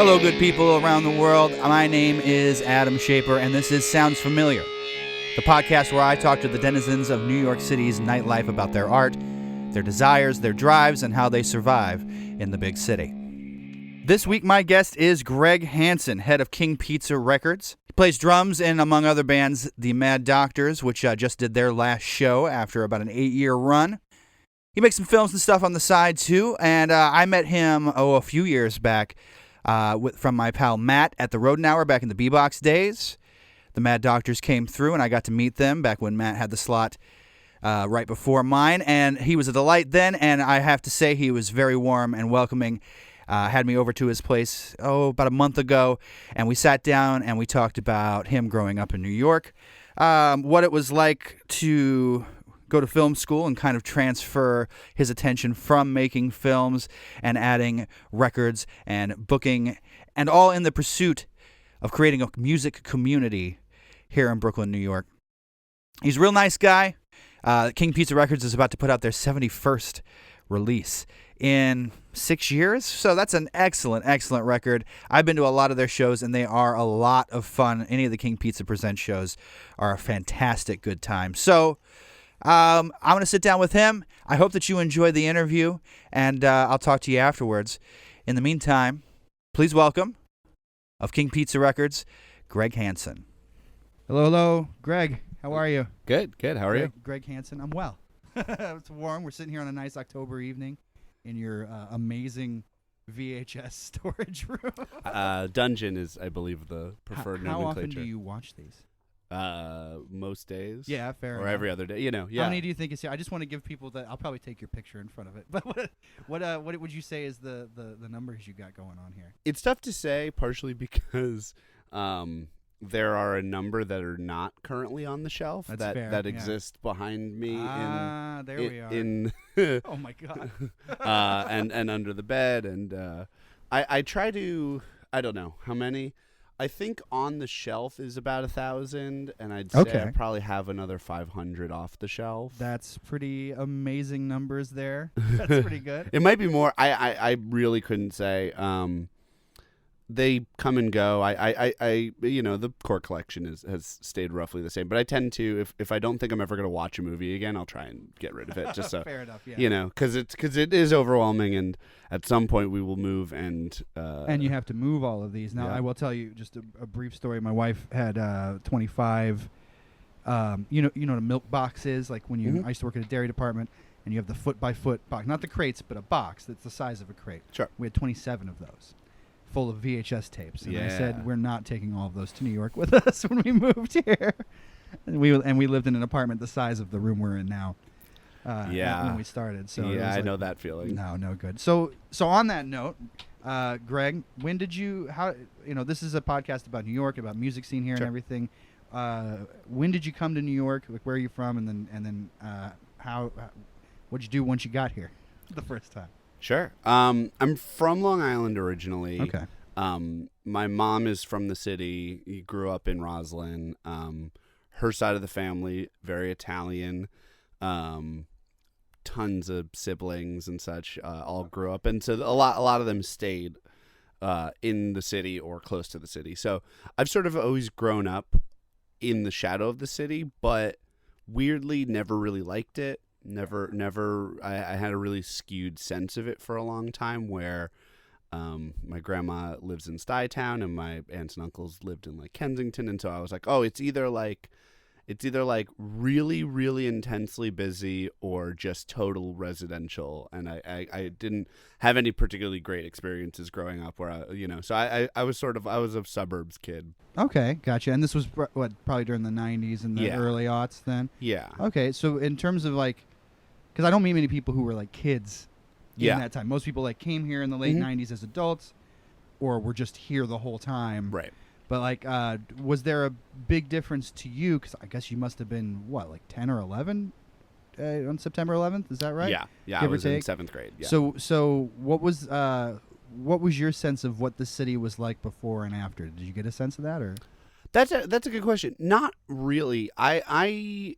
Hello, good people around the world. My name is Adam Shaper, and this is Sounds Familiar, the podcast where I talk to the denizens of New York City's nightlife about their art, their desires, their drives, and how they survive in the big city. This week, my guest is Greg Hanson, head of King Pizza Records. He plays drums in, among other bands, the Mad Doctors, which just did their last show after about an 8-year run. He makes some films and stuff on the side, too, and I met him, a few years back from my pal Matt at the Rodent Hour back in the B-Box days. The Mad Doctors came through, and I got to meet them back when Matt had the slot right before mine, and he was a delight then, and I have to say he was very warm and welcoming. Had me over to his place, about a month ago, and we sat down and we talked about him growing up in New York, what it was like to go to film school and kind of transfer his attention from making films and adding records and booking, and all in the pursuit of creating a music community here in Brooklyn, New York. He's a real nice guy. King Pizza Records is about to put out their 71st release in 6 years, so that's an excellent record. I've been to a lot of their shows, and they are a lot of fun. Any of the King Pizza Presents shows are a fantastic good time. So I'm going to sit down with him. I hope that you enjoyed the interview, and I'll talk to you afterwards. In the meantime, please welcome, of King Pizza Records, Greg Hanson. Hello, Greg. How are you? Good. How are you? Greg Hanson. I'm well. It's warm. We're sitting here on a nice October evening in your amazing VHS storage room. Dungeon is, I believe, the preferred nomenclature. How often do you watch these? Most days. Yeah, fair enough. Or every other day. Yeah. How many do you think is here? I just want to give people that. I'll probably take your picture in front of it. But what would you say is the numbers you got going on here? It's tough to say, partially because there are a number that are not currently on the shelf that exist behind me. There we are. Oh my God. and under the bed, and I try to. I don't know how many. I think on the shelf is about 1,000, and I'd say I probably have another 500 off the shelf. That's pretty amazing numbers there. That's pretty good. It might be more. I really couldn't say. They come and go. I the core collection has stayed roughly the same. But I tend to, if I don't think I'm ever going to watch a movie again, I'll try and get rid of it. Just so fair enough. Yeah. Because it is overwhelming, and at some point we will move and you have to move all of these. Now I will tell you just a brief story. My wife had 25. You know what a milk box is, like when you I used to work at a dairy department, and you have the foot by foot box, not the crates, but a box that's the size of a crate. Sure. We had 27 of those, full of VHS tapes, and I said we're not taking all of those to New York with us when we moved here. And we lived in an apartment the size of the room we're in now. When we started. So I know that feeling. No good. So on that note, Greg, when did you? How this is a podcast about New York, about music scene here and everything. When did you come to New York? Like, where are you from? And then what'd you do once you got here the first time? Sure. I'm from Long Island originally. Okay. My mom is from the city. He grew up in Roslyn. Her side of the family, very Italian. Tons of siblings and such. All grew up, and so a lot of them stayed in the city or close to the city. So I've sort of always grown up in the shadow of the city, but weirdly never really liked it. Never. I had a really skewed sense of it for a long time, where my grandma lives in Stuytown and my aunts and uncles lived in like Kensington, and so I was like, oh, it's either like really, really intensely busy or just total residential. And I didn't have any particularly great experiences growing up where so I was a suburbs kid. Okay, gotcha. And this was probably during the 90s and the early aughts then? Yeah. Okay, so in terms of like, because I don't meet many people who were like kids in that time. Most people like came here in the late 90s as adults or were just here the whole time. Right. But like, was there a big difference to you? Because I guess you must have been, like 10 or 11 on September 11th? Is that right? Yeah. I was in 7th grade. Yeah. So what was your sense of what the city was like before and after? Did you get a sense of that, or? That's a good question. Not really. I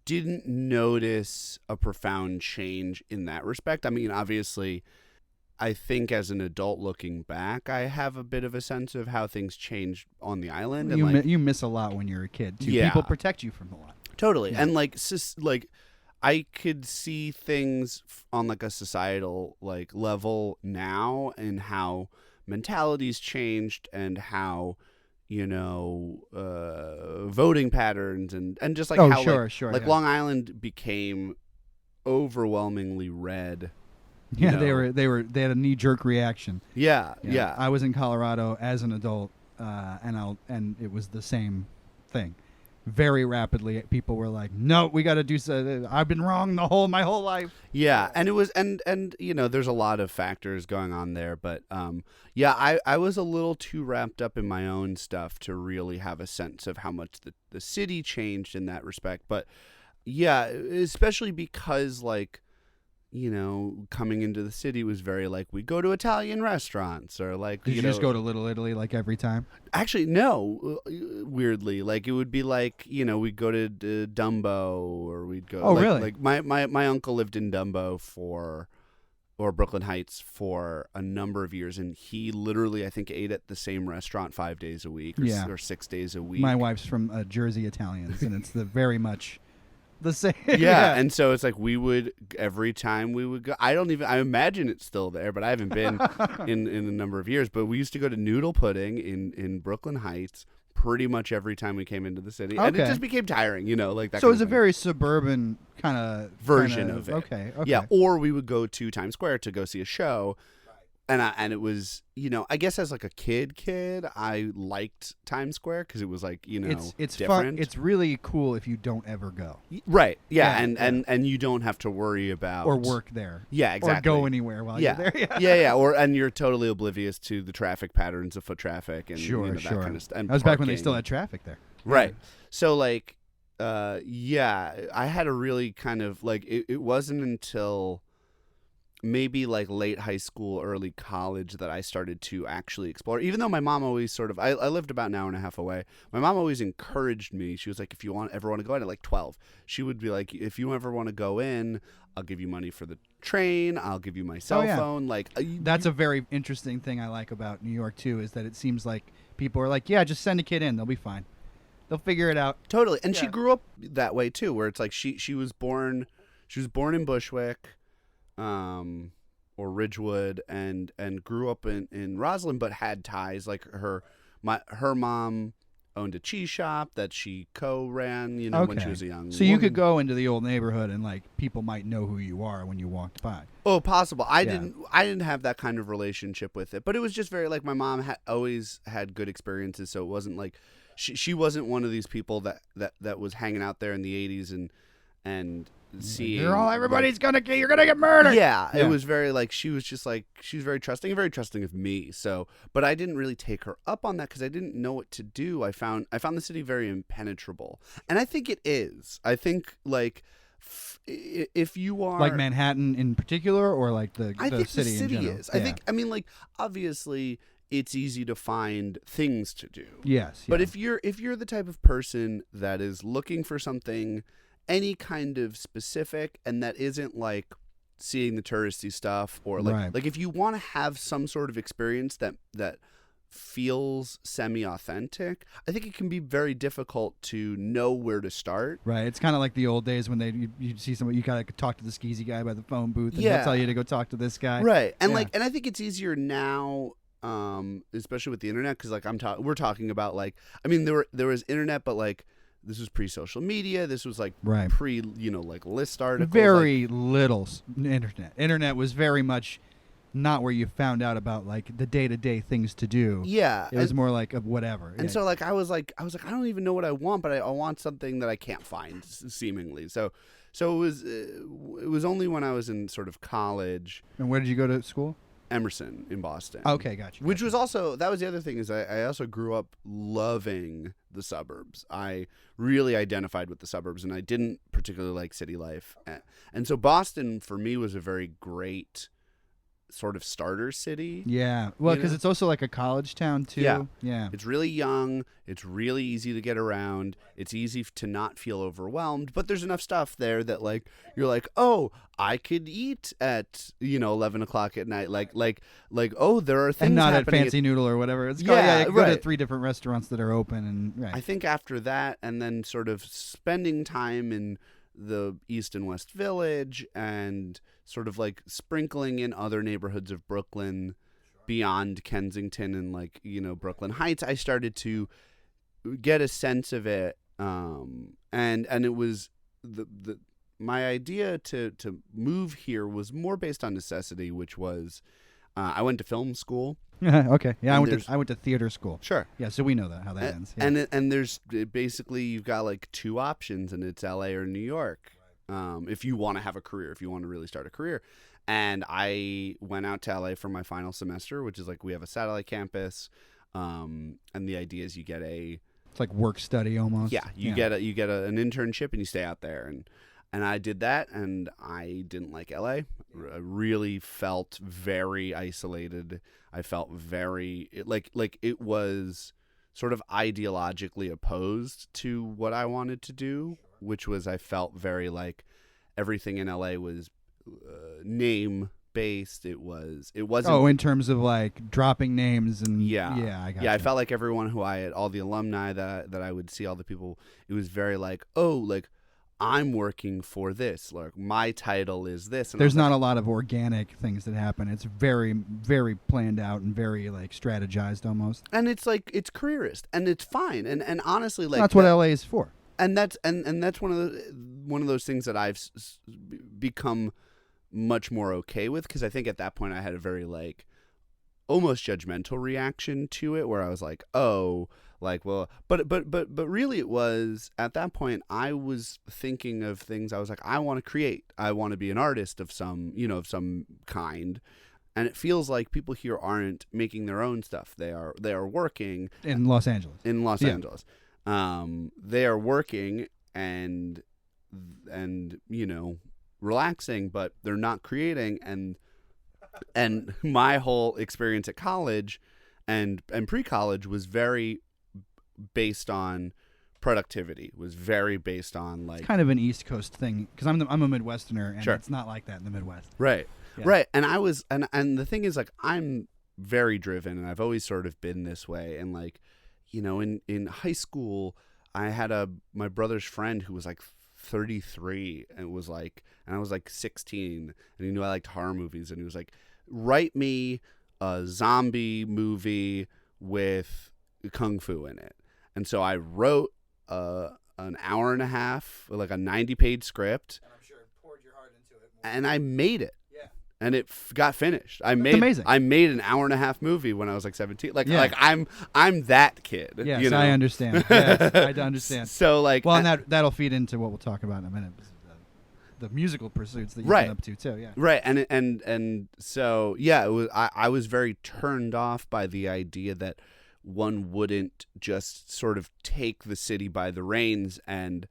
didn't notice a profound change in that respect. I mean, obviously, I think as an adult looking back, I have a bit of a sense of how things changed on the island. And You miss a lot when you're a kid too. Yeah. People protect you from a lot. Totally. Yeah. And like I could see things on like a societal like level now, and how mentalities changed, and how voting patterns and just like how sure, like yeah. Long Island became overwhelmingly red. Yeah, they had a knee-jerk reaction. Yeah. I was in Colorado as an adult, and it was the same thing. Very rapidly, people were like, "No, we got to do so. I've been wrong my whole life." Yeah, and it was and there's a lot of factors going on there, but I was a little too wrapped up in my own stuff to really have a sense of how much the city changed in that respect. But yeah, especially because like, coming into the city was very like, we go to Italian restaurants, or like, Did you just go to Little Italy like every time? Actually, no. Weirdly, like it would be like, we'd go to Dumbo, or we'd go. Oh, like, really? Like my uncle lived in Dumbo or Brooklyn Heights for a number of years, and he literally, I think, ate at the same restaurant 5 days a week, or 6 days a week. My wife's from Jersey Italians, and it's very much the same. Yeah, and so it's like we would, every time we would go, I imagine it's still there, but I haven't been in a number of years, but we used to go to Noodle Pudding in Brooklyn Heights pretty much every time we came into the city. And it just became tiring, like that. So it was a very suburban kind of version of it. Okay. Yeah, or we would go to Times Square to go see a show. And it was, I guess as like a kid, I liked Times Square because it was like, it's different. fun. It's really cool if you don't ever go. Right. Yeah. And you don't have to worry about or work there. Yeah, exactly. Or go anywhere while you're there. Yeah. And you're totally oblivious to the traffic patterns of foot traffic and sure. that kind of stuff. That was back when they still had traffic there. Right. So like, I had a really kind of like it wasn't until maybe like late high school, early college that I started to actually explore, even though my mom always sort of, I lived about an hour and a half away. My mom always encouraged me. She was like, if you ever want to go in at like 12, she would be like, if you ever want to go in, I'll give you money for the train. I'll give you my cell phone. Like that's a very interesting thing I like about New York too, is that it seems like people are like, yeah, just send a kid in. They'll be fine. They'll figure it out. Totally. And she grew up that way too, where it's like she was born in Bushwick, or Ridgewood, and grew up in Roslyn, but had ties. Like her mom owned a cheese shop that she co-ran, when she was a young So you could go into the old neighborhood and like people might know who you are when you walked by. Oh, possible. I didn't have that kind of relationship with it, but it was just very like my mom always had good experiences, so it wasn't like she wasn't one of these people that was hanging out there in the 80s and seeing everybody's you're gonna get murdered. Yeah, it was very like she was very trusting of me. So, but I didn't really take her up on that because I didn't know what to do. I found the city very impenetrable, and I think it is. I think like if you are like Manhattan in particular, or like the city in general. Is. I think. I mean, like obviously. It's easy to find things to do. Yes. But if you're the type of person that is looking for something, any kind of specific, and that isn't like seeing the touristy stuff, or like like if you want to have some sort of experience that feels semi-authentic, I think it can be very difficult to know where to start. Right. It's kind of like the old days when you see somebody, you gotta talk to the skeezy guy by the phone booth, and he'll tell you to go talk to this guy. Right. And and I think it's easier now. Especially with the internet, because like we're talking about like, I mean there was internet, but like this was pre-social media. This was like pre like list articles. Very little internet. Internet was very much not where you found out about like the day-to-day things to do. Yeah, it was more like a whatever. And so like I was like I don't even know what I want, but I want something that I can't find seemingly. So it was only when I was in sort of college. And where did you go to school? Emerson in Boston. Okay, gotcha. Which was also, that was the other thing, is I also grew up loving the suburbs. I really identified with the suburbs, and I didn't particularly like city life. And so Boston for me was a very great sort of starter city. Yeah. Well, You because know? it's also like a college town too. Yeah. Yeah. It's really young. It's really easy to get around. It's easy to not feel overwhelmed. But there's enough stuff there that like you're like, oh, I could eat at 11 o'clock at night. Like oh, there are things And not at happening Fancy Noodle or whatever it's called. Yeah, Yeah, you go to right. 3 different restaurants that are open, and right. I think after that, and then sort of spending time in the East and West Village, and sort of like sprinkling in other neighborhoods of Brooklyn beyond Kensington and like Brooklyn Heights, I started to get a sense of it, and it was my idea to move here was more based on necessity, which was I went to film school. Okay. Yeah, And I went to theater school. Sure. Yeah, so we know how that ends. Yeah. And there's basically you've got like 2 options, and it's LA or New York. If you want to have a career, if you want to really start a career. And I went out to LA for my final semester, which is like we have a satellite campus, and the idea is you get It's like work study almost. you get an internship and you stay out there, and I did that, and I didn't like LA. I really felt very isolated. I felt very like it was sort of ideologically opposed to what I wanted to do, which was I felt very like everything in LA was name based. It wasn't. Oh, in terms of like dropping names and Yeah, I got I felt like everyone who I had, all the alumni that I would see, all the people, it was very like, oh, like I'm working for this, like my title is this. And There's not a lot of organic things that happen. It's very, very planned out and very like strategized almost. and it's like it's careerist, and it's fine, and honestly, like That's what LA is for. and that's one of those things that I've become much more okay with, because I think at that point I had a very like almost judgmental reaction to it, where I was like, oh, like, well, but really it was at that point I was thinking of things. I was like, I want to create, I want to be an artist of some kind, and it feels like people here aren't making their own stuff. They are working In Los Angeles. Angeles. They are working and relaxing, but they're not creating. And my whole experience at college and pre-college was very based on productivity. Was very based on like It's kind of an East Coast thing because I'm a Midwesterner, and Sure. it's not like that in the Midwest. right, Yeah. right. And I was and the thing is, like, I'm very driven, and I've always sort of been this way. And like, in high school, I had my brother's friend who was like 33 and I was like 16, and he knew I liked horror movies, and he was like, write me a zombie movie with kung fu in it. And so I wrote an hour and a half, like a 90-page script, And I'm sure it poured your heart into it. and I made it. Yeah. And it got finished. amazing. I made an hour and a half movie when I was like 17. Like, Yeah. like I'm that kid. Yes, I understand. Yes, I understand. So like, Well, and that'll feed into what we'll talk about in a minute. The musical pursuits that you've Right. been up to too. Yeah. right, and so yeah, it was. I was very turned off by the idea that one wouldn't just sort of take the city by the reins and,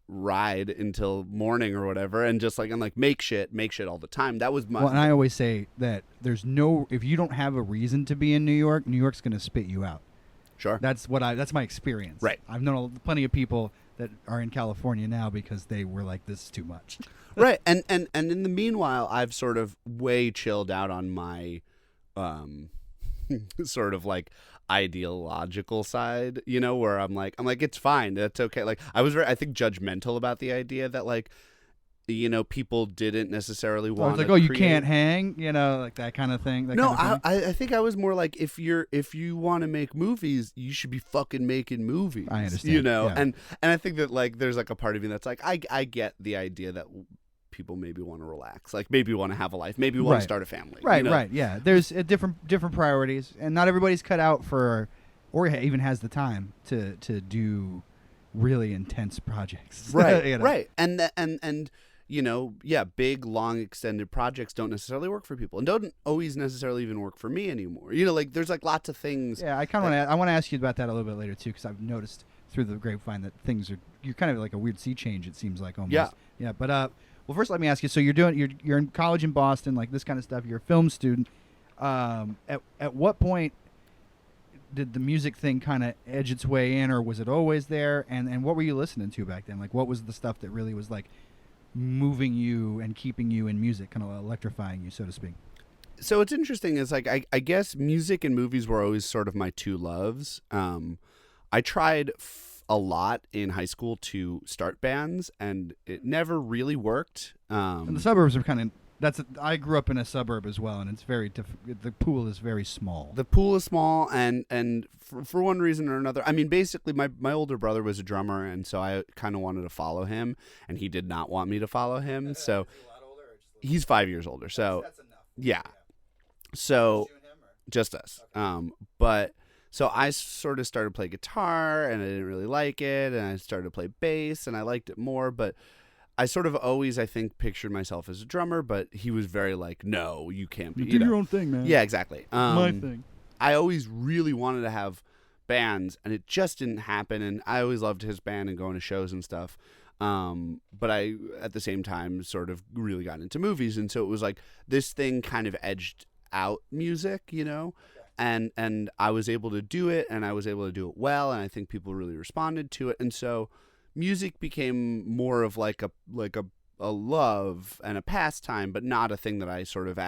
ride until morning or whatever, and just like make shit all the time. That was my. Well, and I always say that if you don't have a reason to be in New York's going to spit you out. Sure. That's my experience. Right. I've known plenty of people that are in California now because they were like, this is too much. Right, and in the meanwhile, I've sort of way chilled out on my, sort of like ideological side, where I'm like it's fine, that's okay. Like I was I think judgmental about the idea that like, people didn't necessarily So want. it's like, you can't hang, like that kind of thing. No, I think I was more like, if you want to make movies, you should be fucking making movies. I understand, yeah. And I think that like there's like a part of me that's like, I get the idea that people maybe want to relax, like maybe want to have a life, maybe want to start a family. Right, right, yeah. There's different priorities, and not everybody's cut out for, or even has the time to do really intense projects. Right, right, and. Big, long, extended projects don't necessarily work for people, and don't always necessarily even work for me anymore. Like there's like lots of things. Yeah, I want to ask you about that a little bit later too, because I've noticed through the grapevine that you're kind of like a weird sea change. It seems like almost. Yeah. Yeah, but Well, first let me ask you. So you're in college in Boston, like this kind of stuff. You're a film student. At what point did the music thing kind of edge its way in, or was it always there? And what were you listening to back then? Like, what was the stuff that really was like moving you and keeping you in music, kind of electrifying you, so to speak? So what's interesting is like I guess music and movies were always sort of my two loves. I tried a lot in high school to start bands, and it never really worked. And the suburbs are kind of I grew up in a suburb as well, and it's very the pool is very small. The pool is small, and for one reason or another, I mean, basically, my older brother was a drummer, and so I kind of wanted to follow him, and he did not want me to follow him. So he's 5 years older. So yeah, so just us. But so I sort of started playing guitar, and I didn't really like it, and I started to play bass, and I liked it more, but I sort of always, I think, pictured myself as a drummer, but he was very like, no, you can't be. Do your own thing, man. Yeah, exactly. My thing. I always really wanted to have bands, and it just didn't happen, and I always loved his band and going to shows and stuff. But I, at the same time, sort of really got into movies, and so it was like this thing kind of edged out music, you know? And I was able to do it, and I was able to do it well, and I think people really responded to it, and so music became more of like a love and a pastime, but not a thing that I sort of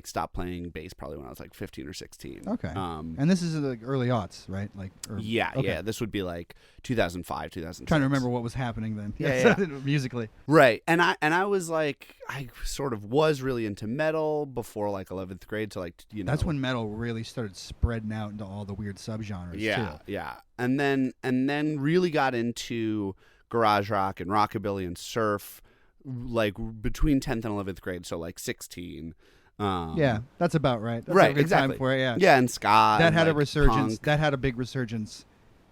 stopped playing bass probably when I was like 15 or 16. Okay. And this is like early aughts, right? Like yeah. This would be like 2005, 2006. Trying to remember what was happening then. Yeah. Musically. Right. And I was like, I sort of was really into metal before like 11th grade. So like, you know. That's when metal really started spreading out into all the weird subgenres too. Yeah. And then really got into garage rock and rockabilly and surf like between 10th and 11th grade, so like 16. Yeah, that's about right. That's right, a good exactly. time for it, yeah. Yeah, and ska. That had like a resurgence. punk. That had a big resurgence.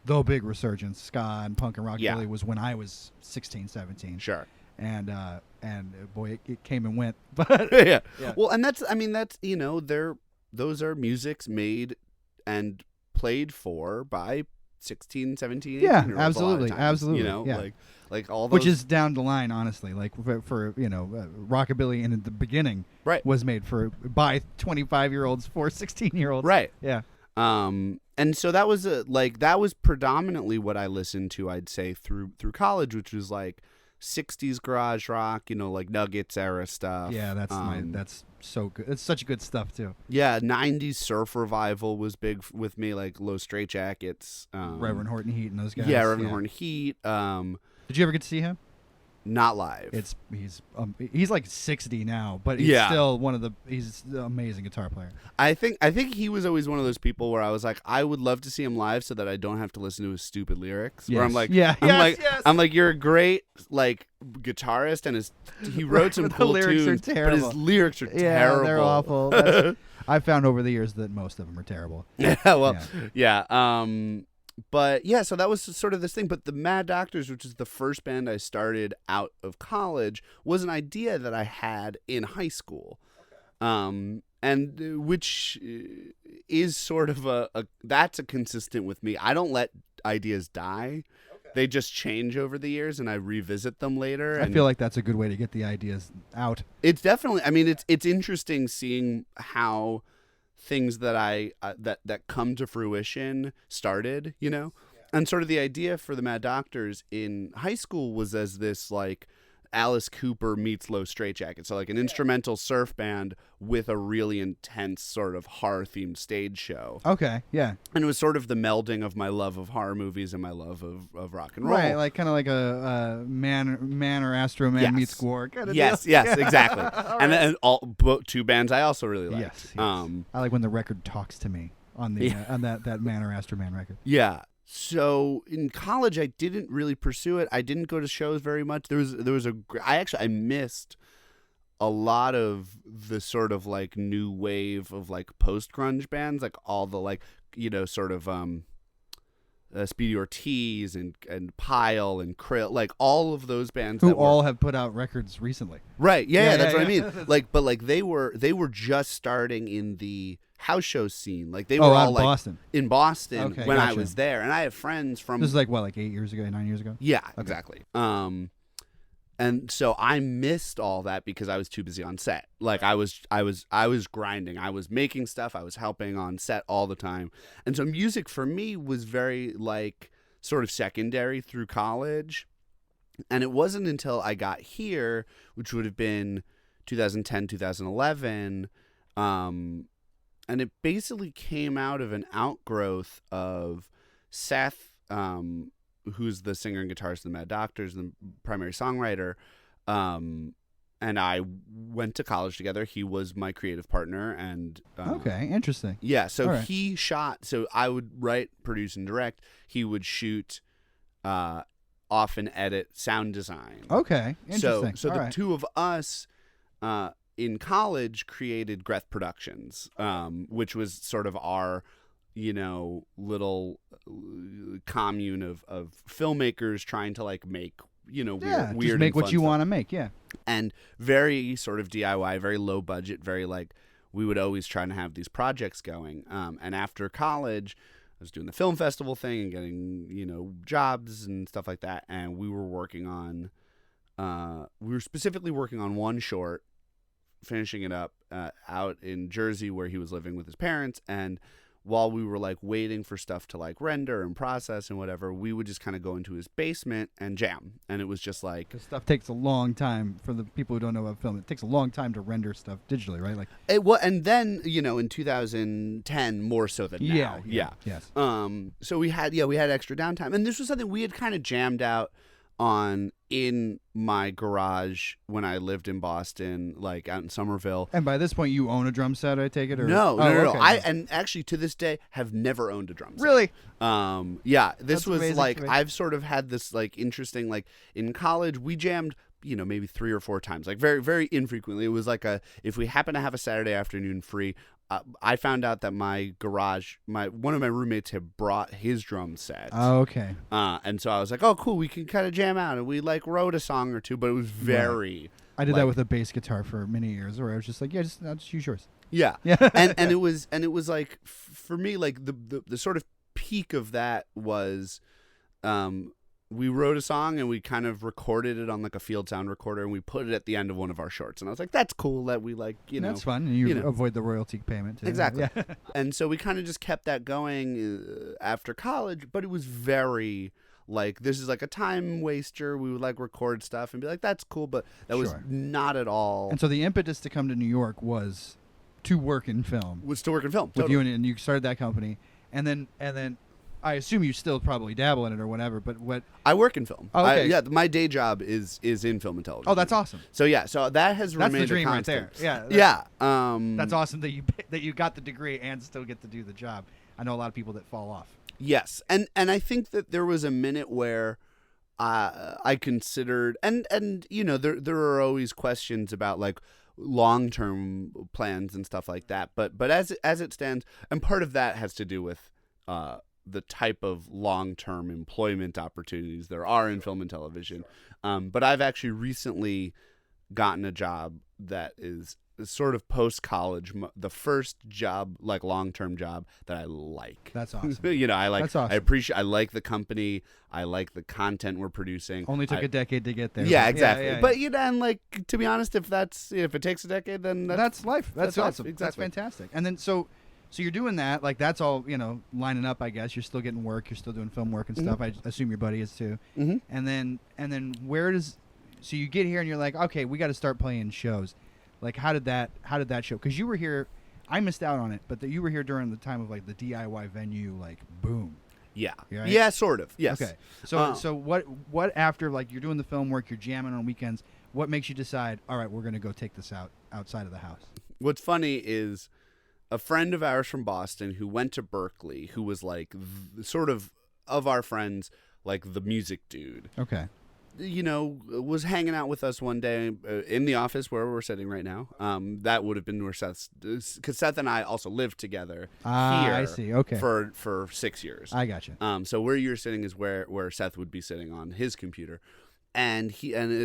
The big resurgence. Ska and punk and rockabilly was when I was 16, 17. Sure. And boy, it came and went. But yeah. Well, and that's you know, those are musics made and played for by 16, 17, 18 year olds absolutely, a lot of times, absolutely. You know, yeah. like all those. Which is down the line, honestly. Like for you know, rockabilly in the beginning was made by 25-year-olds for 16-year-olds. Right. Yeah. And so that was predominantly what I listened to, I'd say, through college, which was like 60s garage rock, you know, like Nuggets era stuff. Yeah, that's so good. It's such good stuff too. Yeah, 90s surf revival was big with me, like Low Straitjackets. Reverend Horton Heat and those guys. Yeah, Reverend Horton Heat. Did you ever get to see him? Not live. He's like 60 now, but he's still he's an amazing guitar player. I think he was always one of those people where I was like, I would love to see him live so that I don't have to listen to his stupid lyrics. Yes. Where I'm like, yes. I'm like, you're a great like guitarist, and he wrote some cool lyrics tunes, are terrible. but his lyrics are terrible. Yeah, they're awful. I found over the years that most of them are terrible. But yeah, so that was sort of this thing. But the Mad Doctors, which is the first band I started out of college, was an idea that I had in high school. And which is sort of that's a consistent with me. I don't let ideas die. Okay. They just change over the years, and I revisit them later. I feel like that's a good way to get the ideas out. It's definitely, I mean, it's interesting seeing how things that that come to fruition started, you know? Yeah. And sort of the idea for the Mad Doctors in high school was as this like Alice Cooper meets Low Straitjacket. So like an instrumental surf band with a really intense sort of horror-themed stage show. Okay, yeah. And it was sort of the melding of my love of horror movies and my love of rock and roll. Right, like kind of like a Man or Astro Man meets Gwar kind of deal. Yes, exactly. And two bands I also really liked. Yes. I like when the record talks to me on the on that Man or Astro Man record. Yeah. So in college, I didn't really pursue it. I didn't go to shows very much. I missed a lot of the sort of like new wave of like post grunge bands, like all the like, you know, sort of Speedy Ortiz and Pile and Krill, like all of those bands who all have put out records recently. Right. Yeah, that's what I mean. Like, but like they were just starting in the house show scene. Like they were all like Boston. In Boston when gotcha. I was there, and I have friends from. This is like what, like 8 years ago, 9 years ago. Yeah, okay. Exactly. And so I missed all that because I was too busy on set. Like I was grinding. I was making stuff. I was helping on set all the time. And so music for me was very like sort of secondary through college. And it wasn't until I got here, which would have been 2010, 2011, and it basically came out of an outgrowth of Seth, who's the singer and guitarist of the Mad Doctors, the primary songwriter, and I went to college together. He was my creative partner, and okay, interesting. Yeah, so All right. he shot. So I would write, produce, and direct. He would shoot, often edit, sound design. Okay, interesting. So All the right. two of us in college created Greth Productions, which was sort of our, little commune of filmmakers trying to like make, weird just make and what fun you stuff. want to make. Yeah. And very sort of DIY, very low budget, very like we would always try to have these projects going. And after college, I was doing the film festival thing and getting, jobs and stuff like that. And we were working on, we were specifically working on one short, finishing it up out in Jersey where he was living with his parents. And while we were like waiting for stuff to like render and process and whatever, we would just kind of go into his basement and jam. And it was just like, Because stuff takes a long time for the people who don't know about film. It takes a long time to render stuff digitally, right? Like and then, in 2010, more so than now. Yeah. Yes. So we had extra downtime. And this was something we had kind of jammed out on in my garage when I lived in Boston, like out in Somerville. And by this point, you own a drum set, I take it? Or No. Okay. And actually to this day have never owned a drum set. Really? Yeah, this That's was amazing like, to me. I've sort of had this like interesting, like in college we jammed, maybe 3 or 4 times, like very, very infrequently. It was like if we happen to have a Saturday afternoon free, I found out that my garage, one of my roommates had brought his drum set. Oh, okay. And so I was like, oh, cool, we can kind of jam out. And we like wrote a song or two, but it was very... I did that with a bass guitar for many years, where I was just like, yeah, I'll just use yours. Yeah. Yeah. and it was like, for me, like the sort of peak of that was... we wrote a song and we kind of recorded it on like a field sound recorder and we put it at the end of one of our shorts. And I was like, that's cool that we like, That's fun. And you avoid the royalty payment, too. Exactly. Yeah. And so we kind of just kept that going after college, but it was very like, this is like a time waster. We would like record stuff and be like, that's cool. But that was Sure. not at all. And so the impetus to come to New York was to work in film. Was to work in film. With Totally. you, and you started that company. And then I assume you still probably dabble in it or whatever, but what... I work in film. Oh, okay. My day job is in film and television. Oh, that's awesome. So yeah, so that has That's remained the dream a right constant. there. Yeah. That's That's awesome that you got the degree and still get to do the job. I know a lot of people that fall off. Yes, and I think that there was a minute where I considered, and there are always questions about like long-term plans and stuff like that. But as it stands, and part of that has to do with the type of long-term employment opportunities there are in film and television. But I've actually recently gotten a job that is sort of post-college, the first job, like long-term job that I like. That's awesome. I like, That's awesome. I like the company. I like the content we're producing. Only took a decade to get there. Yeah, but- exactly. yeah. But and like, to be honest, if it takes a decade, then that's life. That's life. awesome. That's Exactly. fantastic. And then so you're doing that, like that's all, lining up, I guess. You're still getting work, you're still doing film work and stuff. I assume your buddy is too. Mm-hmm. And then so you get here and you're like, okay, we got to start playing shows. Like how did that show? Because you were here, I missed out on it, but you were here during the time of like the DIY venue, like boom. Yeah. Right? Yeah, sort of. Yes. Okay. So what after, like, you're doing the film work, you're jamming on weekends, what makes you decide, all right, we're going to go take this outside of the house? What's funny is a friend of ours from Boston who went to Berkeley, who was like sort of our friends, like the music dude. Okay. Was hanging out with us one day in the office where we're sitting right now. That would have been where because Seth and I also lived together here. I see. Okay. For 6 years. I got you. So where you're sitting is where Seth would be sitting on his computer, and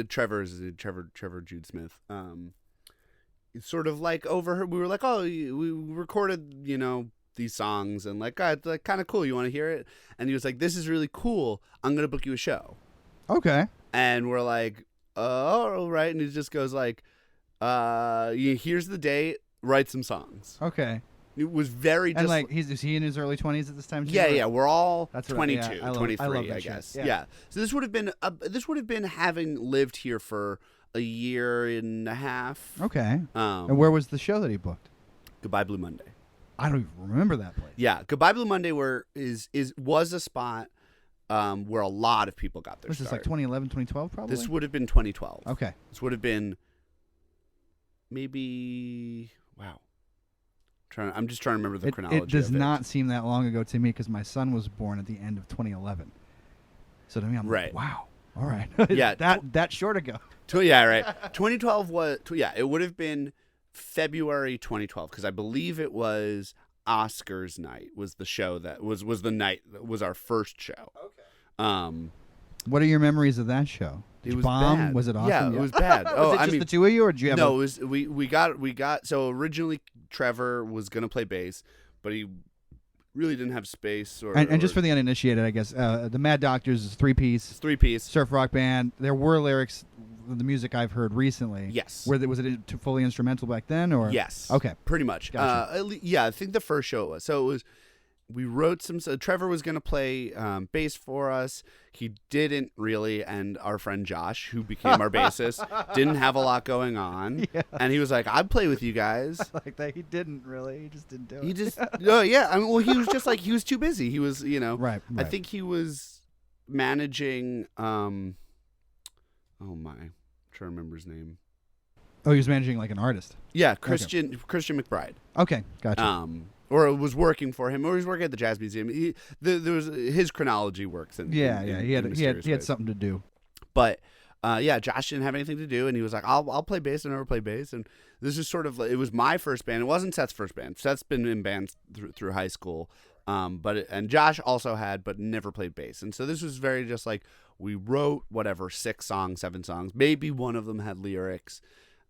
Trevor Jude Smith. It's sort of like overheard. We were like, oh, we recorded, these songs, and like, God, like kind of cool. You want to hear it? And he was like, this is really cool. I'm gonna book you a show. Okay. And we're like, oh, right. And he just goes like, here's the date, write some songs. Okay. It was very just... And like, is he in his early 20s at this time too? Yeah, we're all That's 22, what, yeah, 23, I I guess. shit. Yeah. So this would have been having lived here for a year and a half. Okay. And where was the show that he booked? Goodbye Blue Monday. I don't even remember that place. Yeah, Goodbye Blue Monday was a spot where a lot of people got their Was this start. like 2011, 2012 probably? This would have been 2012. Okay. This would have been maybe, wow. I'm just trying to remember the chronology. It does not seem that long ago to me because my son was born at the end of 2011. So to me, I'm like, wow. All right. Yeah. that short ago. Yeah, right. 2012 was, it would have been February 2012 because I believe it was Oscars night was the show that was the night that was our first show. Okay. What are your memories of that show? Did you was bomb? bad. Was it awesome? Yeah, it was bad. Was it just the two of you, or did you have? No, it was we got. So originally Trevor was gonna play bass, but he really didn't have space. And just for the uninitiated, I guess the Mad Doctors is three-piece surf rock band. There were lyrics. The music I've heard recently. Yes. Was it fully instrumental back then, or? Yes. Okay. Pretty much. Gotcha. I think the first show it was. So it was. We wrote some. So Trevor was going to play bass for us. He didn't really, and our friend Josh, who became our bassist, didn't have a lot going on. Yeah. And he was like, "I'd play with you guys." Like that, he didn't really. He just didn't do it. He just. Oh yeah. I mean, well, he was just like he was too busy. He was, Right. I think he was managing. Oh my, I'm trying to remember his name. Oh, he was managing like an artist. Yeah, Christian McBride. Okay, gotcha. Or it was working for him, or he was working at the Jazz Museum. There was his chronology works. He had something to do. But Josh didn't have anything to do, and he was like, "I'll play bass." I never played bass, and this is sort of it was my first band. It wasn't Seth's first band. Seth's been in bands through high school, and Josh also had, but never played bass. And so this was very just like we wrote whatever 6 songs, 7 songs. Maybe one of them had lyrics.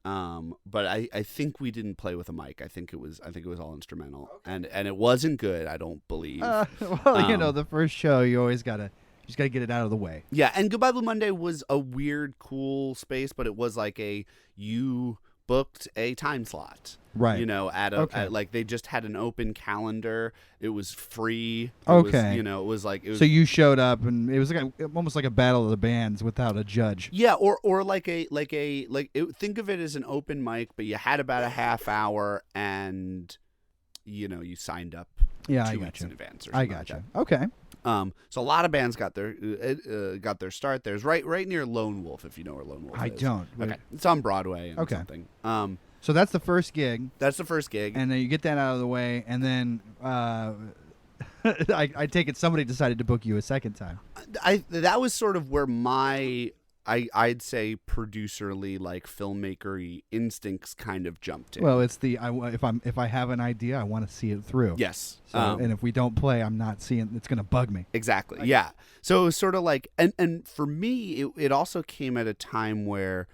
But I think we didn't play with a mic. I think it was all instrumental, and it wasn't good. I don't believe. The first show you always gotta get it out of the way. Yeah, and Goodbye Blue Monday was a weird, cool space, but it was like you booked a time slot, right? At like they just had an open calendar. It was free. Okay, it was like so you showed up, and it was like almost like a battle of the bands without a judge. Yeah, or think of it as an open mic, but you had about a half hour, and you signed up. Yeah, 2 weeks in advance. Or I gotcha. Okay. So a lot of bands got their start. There's right near Lone Wolf, if you know where Lone Wolf is. I don't. Okay, it's on Broadway and something. So that's the first gig. That's the first gig, and then you get that out of the way, and then I take it somebody decided to book you a second time. That was sort of where my I'd say producerly, like filmmaker-y instincts kind of jumped in. Well, it's if I have an idea, I want to see it through. Yes. So, and if we don't play, I'm not seeing. It's going to bug me. Exactly. Yeah. So it was sort of like, and for me, it also came at a time where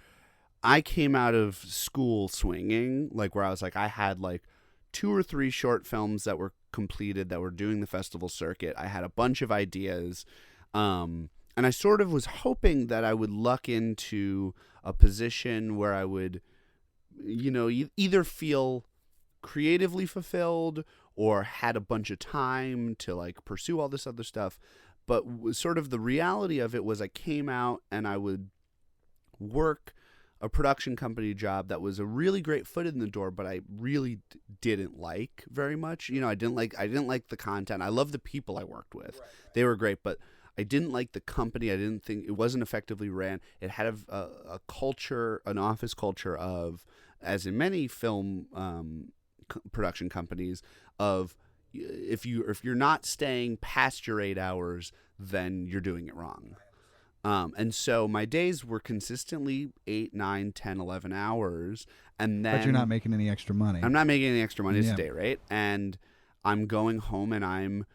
I came out of school swinging, like where I was like, I had like 2 or 3 short films that were completed that were doing the festival circuit. I had a bunch of ideas. And I sort of was hoping that I would luck into a position where I would, either feel creatively fulfilled or had a bunch of time to like pursue all this other stuff. But sort of the reality of it was I came out and I would work a production company job that was a really great foot in the door, but I really didn't like very much. I didn't like the content. I love the people I worked with. Right. They were great, but I didn't like the company. I didn't think it wasn't effectively ran. It had a culture, an office culture of, as in many film production companies, of if you're not staying past your 8 hours, then you're doing it wrong. And so my days were consistently 8, 9, 10, 11 hours, and then. But you're not making any extra money. I'm not making any extra money today, right? And I'm going home and I'm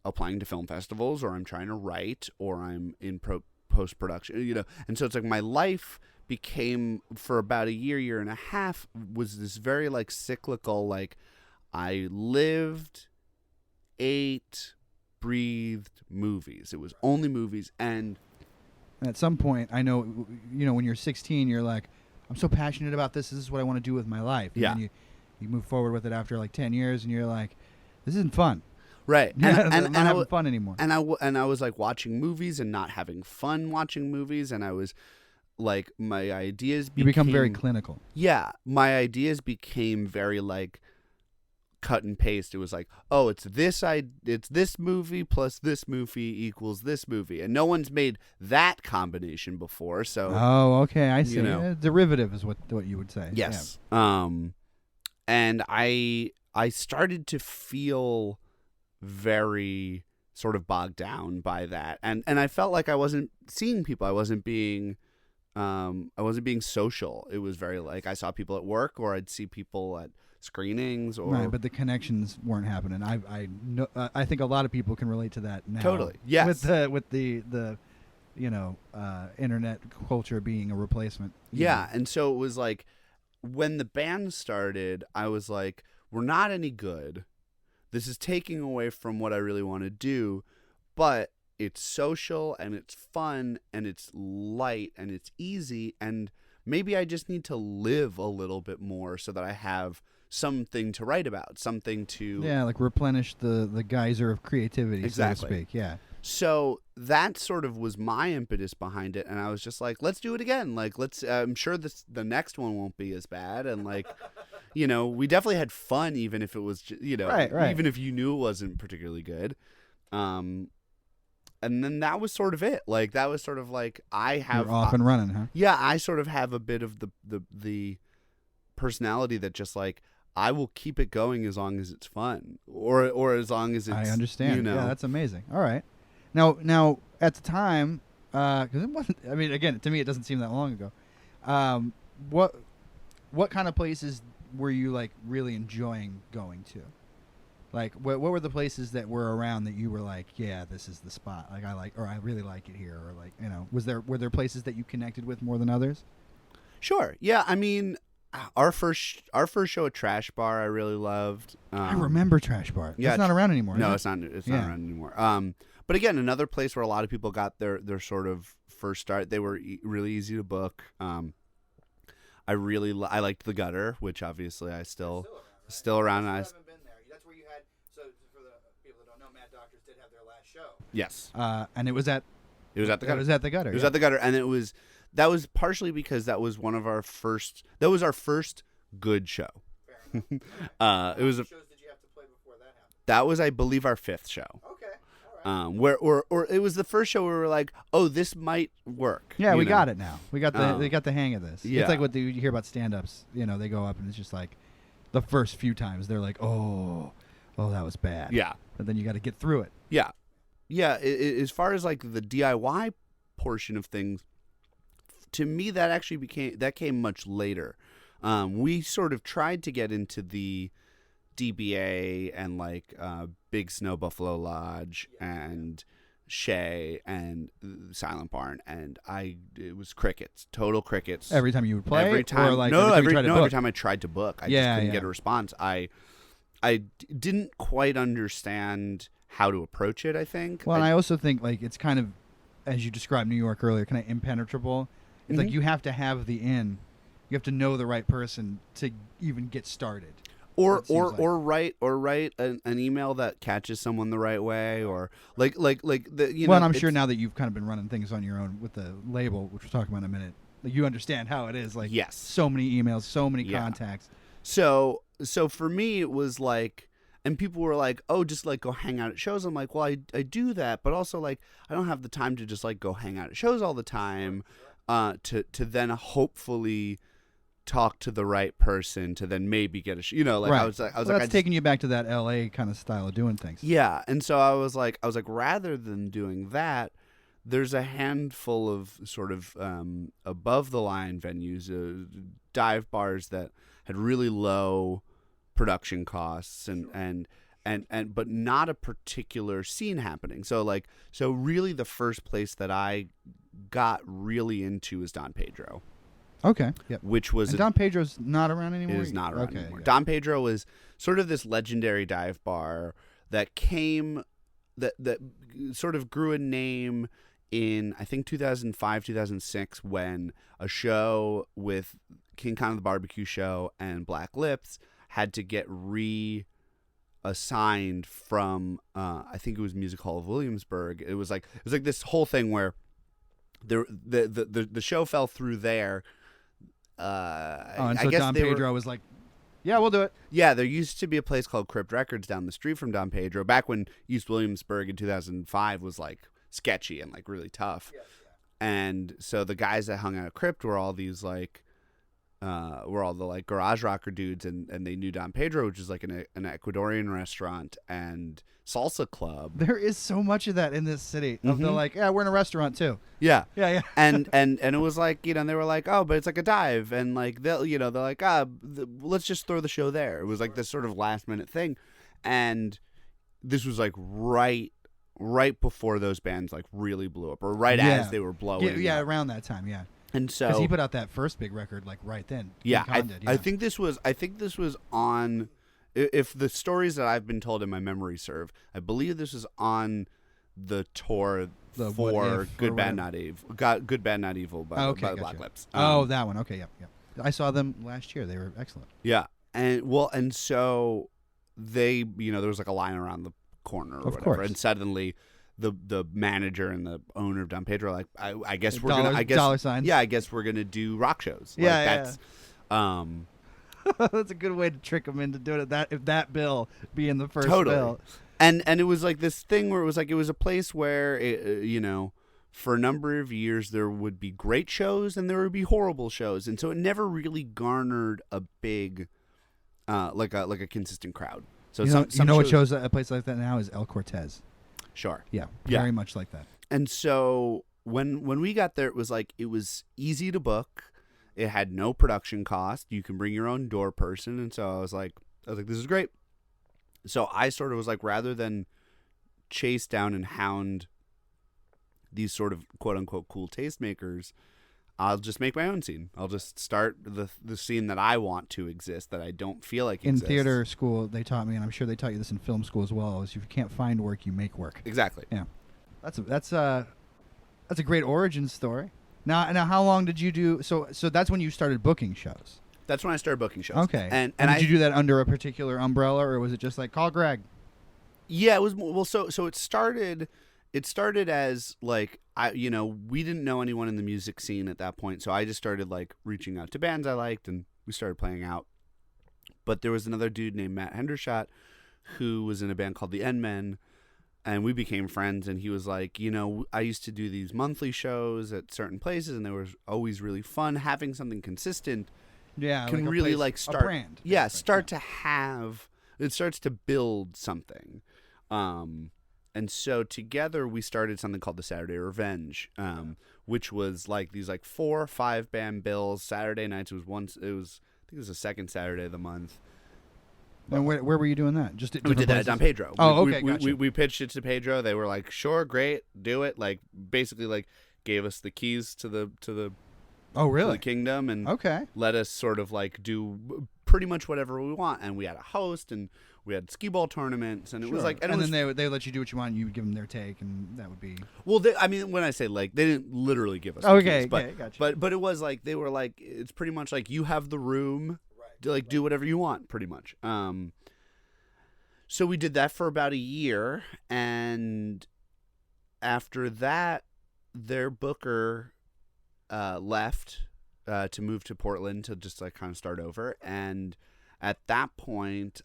applying to film festivals, or I'm trying to write, or I'm in post-production, and so it's like my life became, for about a year and a half, was this very like cyclical, like I lived, ate, breathed movies. It was only movies, and And at some point, I know, when you're 16, you're like, I'm so passionate about this. This is what I want to do with my life. And Yeah. then you move forward with it after like 10 years, and you're like, this isn't fun. Right. I'm not having fun anymore. And I was like watching movies and not having fun watching movies, and I was like, my ideas You become very clinical. Yeah, my ideas became very like cut and paste. It was like, oh, it's this movie plus this movie equals this movie, and no one's made that combination before. So Oh, okay, I see. You know. Derivative is what you would say. yes, and I started to feel very sort of bogged down by that, and I felt like I wasn't seeing people. I wasn't being social. It was very like I saw people at work, or I'd see people at screenings, or Right, but the connections weren't happening. I think a lot of people can relate to that now. Totally, yes. With the internet culture being a replacement. Yeah, and so it was like when the band started, I was like, we're not any good. This is taking away from what I really want to do, but it's social and it's fun and it's light and it's easy, and maybe I just need to live a little bit more so that I have something to write about, something to like replenish the geyser of creativity, Exactly. so to speak. Yeah. So that sort of was my impetus behind it, and I was just like, let's do it again. Like, I'm sure the next one won't be as bad, and like, we definitely had fun, even if it was, right. even if you knew it wasn't particularly good. And then that was sort of it. Like, that was sort of like, You're off and running, huh? Yeah, I sort of have a bit of the personality that just like, I will keep it going as long as it's fun, or as long as it's. I understand. Yeah, that's amazing. All right. Now at the time, because it wasn't. I mean, again, to me, it doesn't seem that long ago. What kind of places were you like really enjoying going to? Like, what were the places that were around that you were like, yeah, this is the spot. Like, I really like it here, or like, were there places that you connected with more than others? Sure. Yeah. I mean, our first show at Trash Bar, I really loved. I remember Trash Bar. Yeah, it's not around anymore. No, is it's not. It's not around anymore. But again, another place where a lot of people got their sort of first start. They were really easy to book. I liked the Gutter, which obviously I still around. And haven't been there. That's where you had. So for the people that don't know, Mad Doctors did have their last show. Yes. And it was at. It was at the Gutter. It was at the Gutter. It was at the Gutter, and that was partially because that was our first good show. Fair enough. How many shows did you have to play before that happened? That was, I believe, our fifth show. Okay. All right. Or it was the first show where we were like, oh, this might work. Yeah, we got it now. We got they got the hang of this. Yeah. It's like what you hear about stand-ups. They go up and it's just like the first few times they're like, oh, that was bad. Yeah. But then you got to get through it. Yeah. Yeah. As far as like the DIY portion of things, to me, that came much later. We sort of tried to get into the DBA and like Big Snow Buffalo Lodge and Shea and Silent Barn, and it was crickets, total crickets. Every time you would play, every time, or like every every time I tried to book, I just couldn't get a response. I didn't quite understand how to approach it. I think. Well, and I also think like it's kind of, as you described New York earlier, kind of impenetrable. It's like you have to have the in. You have to know the right person to even get started. Or write an email that catches someone the right way, or like the Well, and I'm sure now that you've kind of been running things on your own with the label, which we'll talk about in a minute, like you understand how it is. Like yes, so many emails, so many contacts. So for me, it was like, and people were like, oh, just like go hang out at shows. I'm like, well, I do that, but also like I don't have the time to just like go hang out at shows all the time. To then hopefully talk to the right person to then maybe get a right. I was like that's taking you back to that LA kind of style of doing things. Yeah, and so I was like rather than doing that, there's a handful of sort of above the line venues, dive bars that had really low production costs and but not a particular scene happening. So really the first place that I got really into is Don Pedro. Okay. Yep. Which was Don Pedro's not around anymore? It is not around anymore. Yeah. Don Pedro was sort of this legendary dive bar that sort of grew a name in, I think, 2005, 2006, when a show with King Kong the Barbecue Show and Black Lips had to get reassigned from, I think it was Music Hall of Williamsburg. It was like this whole thing where the show fell through there. And I so guess Don they were- Pedro was like, "Yeah, we'll do it." Yeah, there used to be a place called Crypt Records down the street from Don Pedro back when East Williamsburg in 2005 was like sketchy and like really tough. And so the guys that hung out at Crypt were all these like were all the like garage rocker dudes, and they knew Don Pedro, which is like an Ecuadorian restaurant and salsa club. There is so much of that in this city. Of the like, yeah, we're in a restaurant too. Yeah. Yeah. and it was like, you know, they were like, oh, but it's like a dive, and like they're like, let's just throw the show there. It was like this sort of last minute thing, and this was like right before those bands like really blew up, or right as they were blowing. Yeah, up. around that time. Yeah. And so because he put out that first big record like right then. Yeah, King Kong did, I think this was on. If the stories that I've been told in my memory serve, I believe this was on the tour for Good Bad Not Evil. Good Bad Not Evil by gotcha. Black Lips. That one. Okay, yep. I saw them last year. They were excellent. Yeah, and so they, there was like a line around the corner or whatever, course. and suddenly the manager and the owner of Don Pedro like, I guess we're Dollars, gonna, I guess dollar signs. Yeah, I guess we're gonna do rock shows. Like, Yeah, that's That's a good way to trick them into doing it. If that bill being the first totally. bill. And it was like this thing where it was like, it was a place where for a number of years there would be great shows and there would be horrible shows, and so it never really garnered a big like a consistent crowd. So What shows, shows a place like that now is El Cortez. Sure. Yeah, very much like that. And so when we got there, it was easy to book. It had no production cost. You can bring your own door person. And so I was like, this is great. So I sort of was like, rather than chase down and hound these sort of quote unquote cool tastemakers, I'll just make my own scene. I'll just start the scene that I want to exist, that I don't feel like in exists. theater school, they taught me, and I'm sure they taught you this in film school as well, is if you can't find work, you make work. Exactly. Yeah. That's a great origin story. Now how long did you do? So that's when you started booking shows. That's when I started booking shows. Okay. And did you do that under a particular umbrella, or was it just like, call Greg? Yeah, it was. Well, so it started. It started as like we didn't know anyone in the music scene at that point, so I just started like reaching out to bands I liked, and we started playing out. But there was another dude named Matt Hendershot who was in a band called the N-Men, and we became friends. And he was like, I used to do these monthly shows at certain places, and they were always really fun. Having something consistent, can like really place, like start. A brand. Yeah, start to have. It starts to build something. And so together we started something called the Saturday Revenge, which was like these like 4 or 5 band bills. Saturday nights I think it was the second Saturday of the month. And where were you doing that? Just We did that at Don Pedro. Oh, we, okay, we, gotcha. we pitched it to Pedro. They were like, "Sure, great, do it." Like basically, like gave us the keys to the Oh, to really? the kingdom, and Okay. let us sort of like do pretty much whatever we want. And we had a host, and we had skee ball tournaments, and it was like, and it was, then they let you do what you want. And you would give them their take, and that would be well, when I say like, they didn't literally give us the okay. keys, but, Okay, gotcha. but it was like, they were like, it's pretty much like you have the room to like do whatever you want, pretty much. So we did that for about a year, and after that, their booker left to move to Portland to just like kind of start over. And at that point,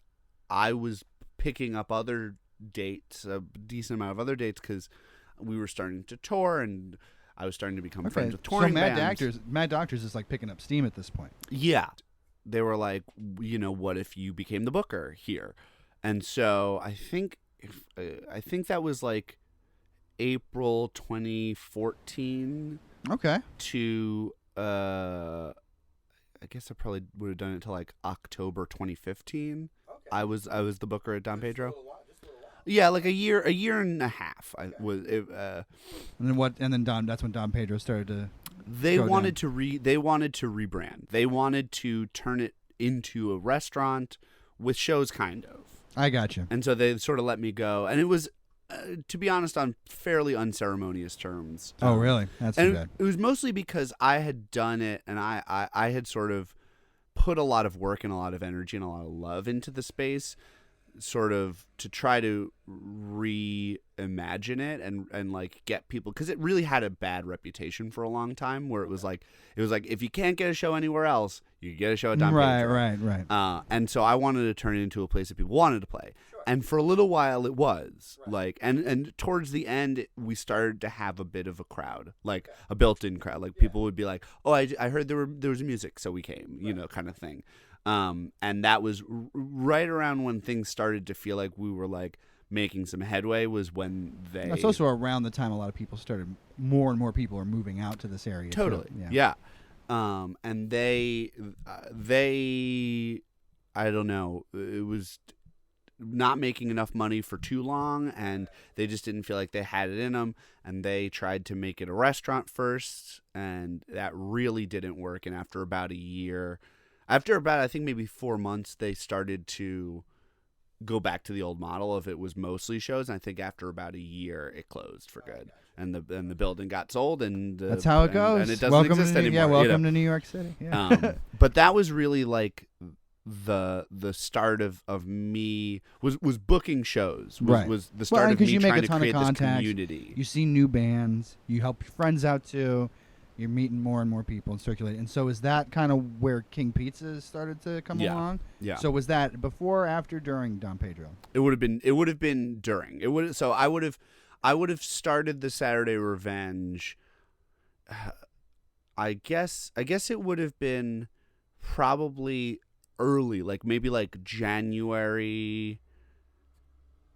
I was picking up other dates, a decent amount of other dates, because we were starting to tour, and I was starting to become friends with touring bands. Mad Doctors is like picking up steam at this point. Yeah. They were like, what if you became the booker here? And so I think that was like April 2014 Okay. to I guess I probably would have done it till like October 2015. Okay. I was the booker at Don Pedro. Yeah, like a year and a half. I was. And then what? And then that's when Don Pedro started to. They wanted to rebrand. They wanted to turn it into a restaurant with shows, kind of. I got you. And so they sort of let me go, and it was to be honest, on fairly unceremonious terms. Oh, really? That's too and bad. it was mostly because I had done it, and I had sort of put a lot of work and a lot of energy and a lot of love into the space, sort of to try to reimagine it and like get people, because it really had a bad reputation for a long time, where it was like if you can't get a show anywhere else, you can get a show at Don Pedro. Right. And so I wanted to turn it into a place that people wanted to play. And for a little while it was like, and towards the end we started to have a bit of a crowd, like a built-in crowd. Like people would be like, oh, I heard there was music, so we came, kind of thing. And that was right around when things started to feel like we were like making some headway, was when they... That's also around the time a lot of people started, more and more people are moving out to this area. Totally. Too. Yeah. And they, I don't know, it was not making enough money for too long, and they just didn't feel like they had it in them, and they tried to make it a restaurant first, and that really didn't work. And after about I think maybe 4 months, they started to go back to the old model of it was mostly shows. And I think after about a year, it closed for good, and the building got sold, and that's how it goes. And it doesn't exist anymore. Yeah, welcome to New York City. Yeah. But that was really like the start of me was booking shows. Was the start of me you trying make a to ton create of this contacts, community. You see new bands. You help your friends out too. You're meeting more and more people and circulating. And so is that kind of where King Pizza started to come along? Yeah. So was that before, after, during Don Pedro? It would have been during. So I would have started the Saturday Revenge. I guess it would have been probably early, like maybe like January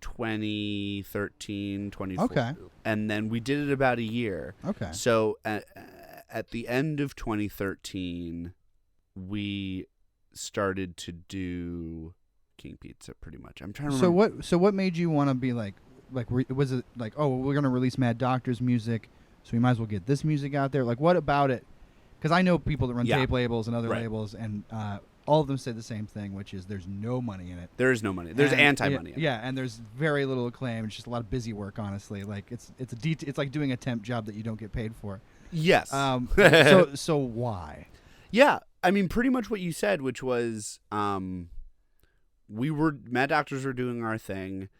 2013, 2014. Okay. And then we did it about a year. Okay. So at the end of 2013, we started to do King Pizza pretty much. I'm trying to remember. So what made you want to be like was it like, oh, we're going to release Mad Doctor's music, so we might as well get this music out there? Like, what about it? Because I know people that run tape labels and other labels, and all of them say the same thing, which is there's no money in it. There is no money. There's anti-money. In it. Yeah, and there's very little acclaim. It's just a lot of busy work, honestly. Like it's like doing a temp job that you don't get paid for. Yes. So why? Yeah, I mean, pretty much what you said, which was Mad Doctors were doing our thing,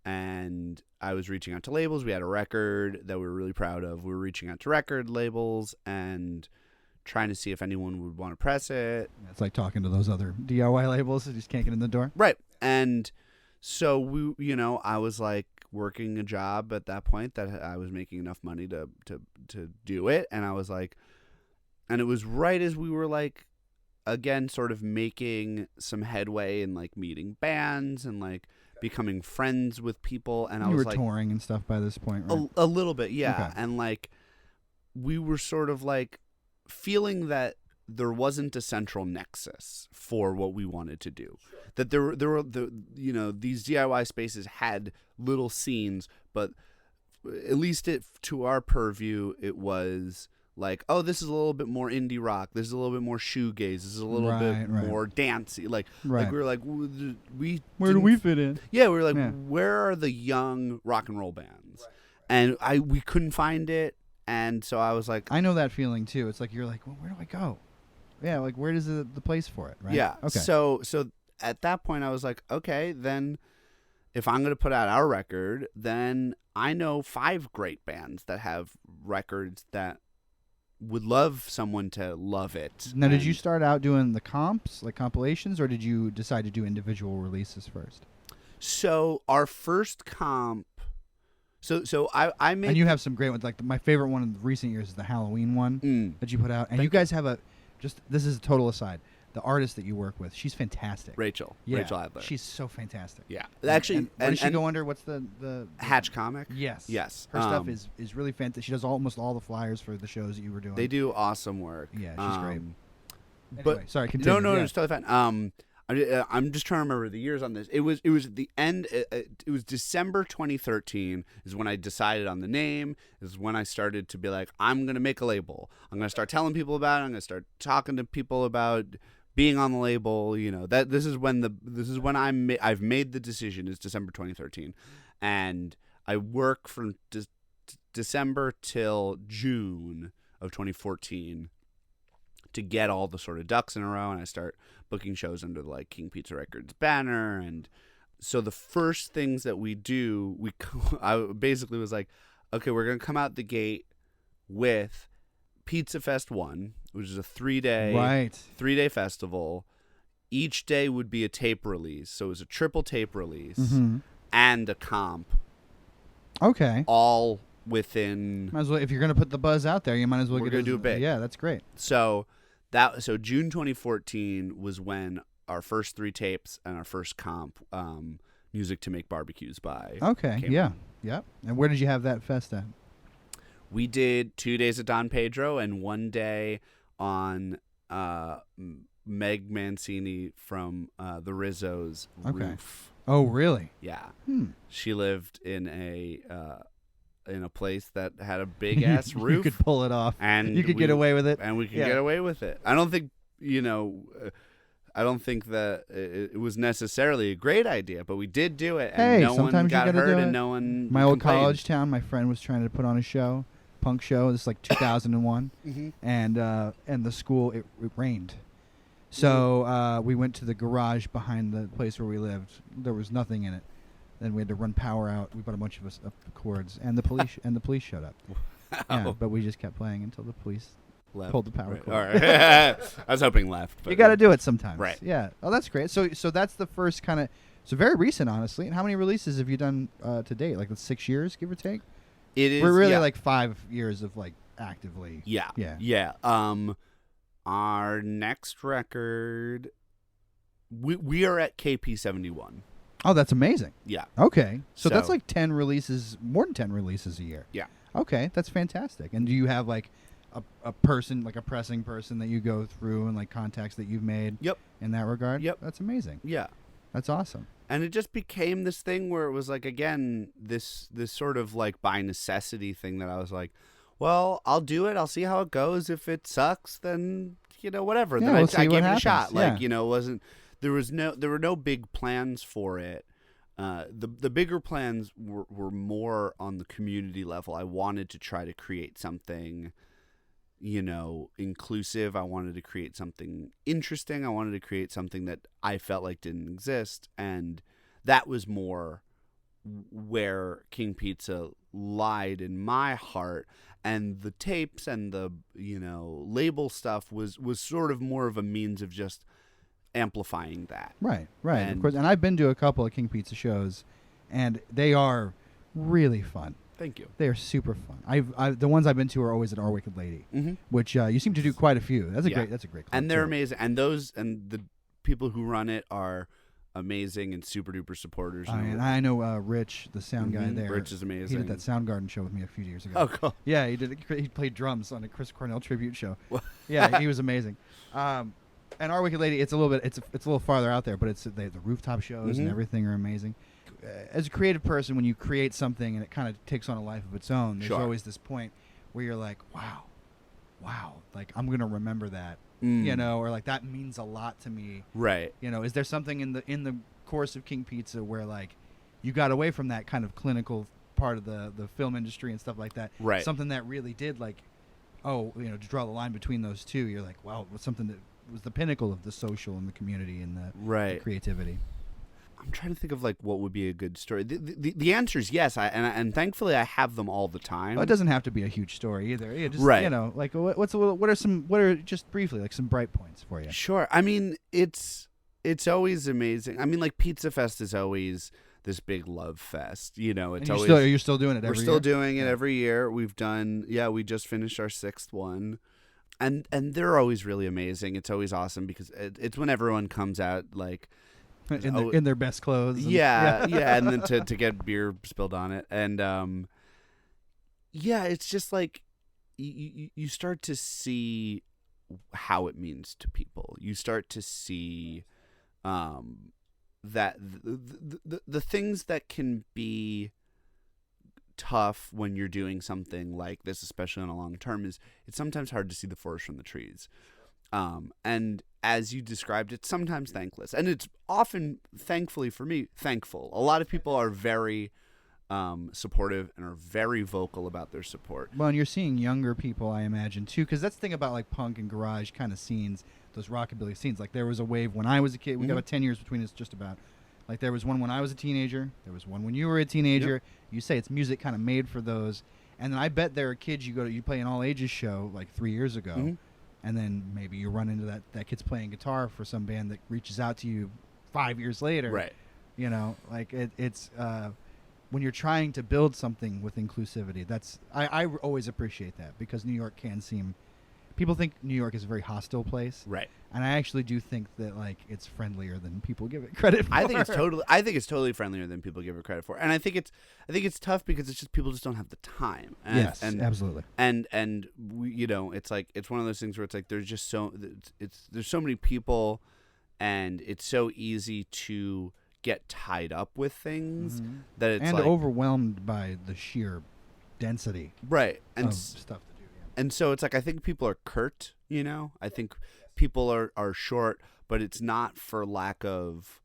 and I was reaching out to labels. We had a record that we were really proud of. We were reaching out to record labels and trying to see if anyone would want to press it. It's like talking to those other DIY labels that just can't get in the door. Right. And so I was like working a job at that point that I was making enough money to do it. And I was like, and it was right as we were like, again, sort of making some headway and like meeting bands and like becoming friends with people. And I was like, touring and stuff by this point, right? A little bit. Yeah. Okay. And like, we were sort of like feeling that there wasn't a central nexus for what we wanted to do. That there were these DIY spaces had little scenes, but at least to our purview, it was like, oh, this is a little bit more indie rock. This is a little bit more shoegaze. This is a little bit more dancey. Like we were like, where do we fit in? Yeah, we were like, where are the young rock and roll bands? And we couldn't find it. And so I was like, I know that feeling too. It's like, you're like, well, where do I go? Yeah, like where is the place for it, right? Yeah. Okay. So at that point I was like, okay, then if I'm going to put out our record, then I know 5 great bands that have records that would love someone to love it. Now, did you start out doing the comps, like compilations, or did you decide to do individual releases first? So our first comp, so I made, and you have some great ones. Like my favorite one in recent years is the Halloween one that you put out, and you guys have this is a total aside. The artist that you work with, she's fantastic. Rachel Adler. She's so fantastic. Yeah, actually, and what does she go under? What's the Hatch Comic? Yes. Her stuff is really fantastic. She does almost all the flyers for the shows that you were doing. They do awesome work. Yeah, she's great. But anyway, sorry, continue. No, it's totally fine. I'm just trying to remember the years on this. It was at the end. It was December 2013 is when I decided on the name. Is when I started to be like, I'm gonna make a label. I'm gonna start telling people about it. I'm gonna start talking to people about being on the label. That this is when I've made the decision. Is December 2013, and I work from December till June of 2014 to get all the sort of ducks in a row, and I start booking shows under the like King Pizza Records banner. And so the first things that we do, I basically was like, okay, we're gonna come out the gate with Pizza Fest 1, which is a 3-day festival. Each day would be a tape release, so it was a triple tape release and a comp. Okay. All within. Might as well, if you're gonna put the buzz out there, you might as well do it big. Yeah, that's great. So June 2014 was when our first 3 tapes and our first comp, Music to Make Barbecues By. Okay. Yeah. out. Yep. And where did you have that fest at? We did 2 days at Don Pedro and 1 day on Meg Mancini from the Rizzo's roof. Oh, really? Yeah. She lived in a place that had a big ass roof. You could pull it off, and you could get away with it, and we could get away with it. I don't think I don't think that it was necessarily a great idea, but we did do it, and no one got hurt, and no one. My old complained. college town, my friend was trying to put on a show, punk show. This is like 2001, and the school it rained, so we went to the garage behind the place where we lived. There was nothing in it. Then we had to run power out. We bought a bunch of us up the cords, and the police showed up. Yeah, but we just kept playing until the police pulled the power cord. All right. I was hoping left. But you got to do it sometimes. Right. Yeah. Oh, that's great. So that's the first kind of. So very recent, honestly. And how many releases have you done to date? Like 6 years, give or take. It is. We're really like 5 years of like actively. Yeah. Yeah. Yeah. Our next record, we are at KP 71. Oh, that's amazing. Yeah. Okay. So that's like 10 releases, more than 10 releases a year. Yeah. Okay, that's fantastic. And do you have like a person, like a pressing person that you go through and like contacts that you've made? Yep. In that regard? Yep. That's amazing. Yeah. That's awesome. And it just became this thing where it was like, again, this sort of like by necessity thing that I was like, well, I'll do it. I'll see how it goes. If it sucks, then, whatever. Yeah, then we'll I see gave what it a happens. shot. Yeah. Like, it wasn't, there were no big plans for it. The bigger plans were more on the community level. I wanted to try to create something, inclusive. I wanted to create something interesting. I wanted to create something that I felt like didn't exist. And that was more where King Pizza lied in my heart. And the tapes and the, label stuff was sort of more of a means of just amplifying that. Right, of course. And I've been to a couple of King Pizza shows, and they are really fun. Thank you. They are super fun. The ones I've been to are always at Our Wicked Lady, which you seem to do quite a few. That's a great club. And they're too. amazing. And the people who run it are amazing and super duper supporters. And I know Rich, the sound guy there. Rich is amazing. He did that Soundgarden show with me a few years ago. Oh, cool. Yeah, he did. He played drums on a Chris Cornell tribute show. Yeah, he was amazing. And Our Wicked Lady, it's a little farther out there, but the rooftop shows and everything are amazing. As a creative person, when you create something and it kind of takes on a life of its own, there's always this point where you're like, wow, like I'm gonna remember that, or like that means a lot to me. Right. Is there something in the course of King Pizza where like you got away from that kind of clinical part of the film industry and stuff like that? Right. Something that really did like, to draw the line between those two, you're like, wow, it was something that was the pinnacle of the social and the community and the creativity. I'm trying to think of like what would be a good story. The answer is yes, and thankfully I have them all the time. Well, it doesn't have to be a huge story either. Yeah, just like what are just briefly like some bright points for you? Sure. I mean, it's always amazing. I mean, like Pizza Fest is always this big love fest. It's always you're still doing it. We're still doing it every year. We've done we just finished our 6th one. And they're always really amazing. It's always awesome because it's when everyone comes out like in their best clothes. And then to get beer spilled on it. And it's just like you start to see how it means to people. You start to see that the things that can be tough when you're doing something like this, especially on a long term, is it's sometimes hard to see the forest from the trees. And as you described, it's sometimes thankless. And it's often, thankfully for me, thankful. A lot of people are very supportive and are very vocal about their support. Well, and you're seeing younger people, I imagine, too, because that's the thing about like punk and garage kind of scenes, those rockabilly scenes. Like there was a wave when I was a kid. We got about 10 years between us, just about. Like there was one when I was a teenager. There was one when you were a teenager. Yep. You say it's music kind of made for those. And then I bet there are kids you play an all ages show like 3 years ago, and then maybe you run into that kid's playing guitar for some band that reaches out to you 5 years later. Right. You know, like it's when you're trying to build something with inclusivity. I always appreciate that, because New York can seem. People think New York is a very hostile place, right? And I actually do think that like it's friendlier than people give it credit for. I think it's totally friendlier than people give it credit for, and I think it's tough because it's just people just don't have the time. And, yes, absolutely. And we, it's like it's one of those things where it's like there's just there's so many people, and it's so easy to get tied up with things that it's and like, overwhelmed by the sheer density, right? And of stuff. And so it's like I think people are curt, I think people are short, but it's not for lack of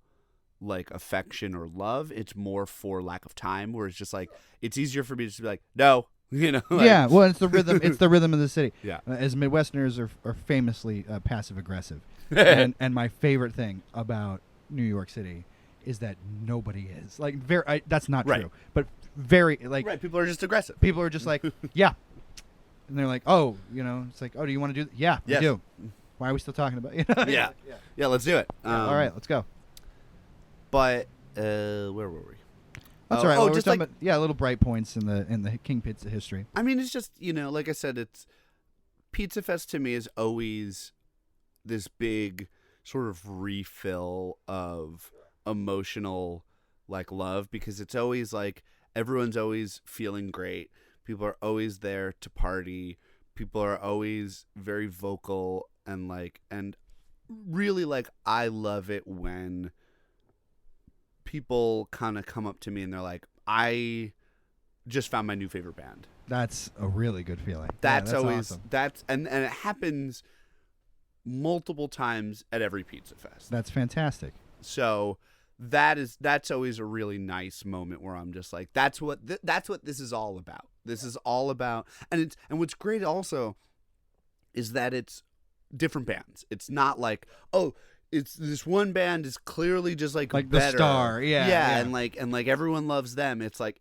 like affection or love. It's more for lack of time, where it's just like it's easier for me to just be like, no, like, yeah, well, it's the rhythm. It's the rhythm of the city. Yeah. As Midwesterners are famously passive aggressive, and my favorite thing about New York City is that nobody is like that's not right. true, but very like right. People are just aggressive. People are just like yeah. And they're like, oh, it's like, oh, do you want to do that? Yeah, yes. I do. Why are we still talking about it? Yeah, let's do it. All right, let's go. But where were we? That's all right. Well, just about, little bright points in the King Pizza history. I mean, it's just, like I said, it's Pizza Fest to me is always this big sort of refill of emotional like love, because it's always like everyone's always feeling great. People are always there to party. People are always very vocal and really like, I love it when people kind of come up to me and they're like, I just found my new favorite band. That's a really good feeling. That's always awesome. And it happens multiple times at every Pizza Fest. That's fantastic. So that's always a really nice moment where I'm just like, that's what this is all about. This is all about, and what's great also is that it's different bands. It's not like, oh, it's this one band is clearly just like better. The star, yeah, and like everyone loves them. It's like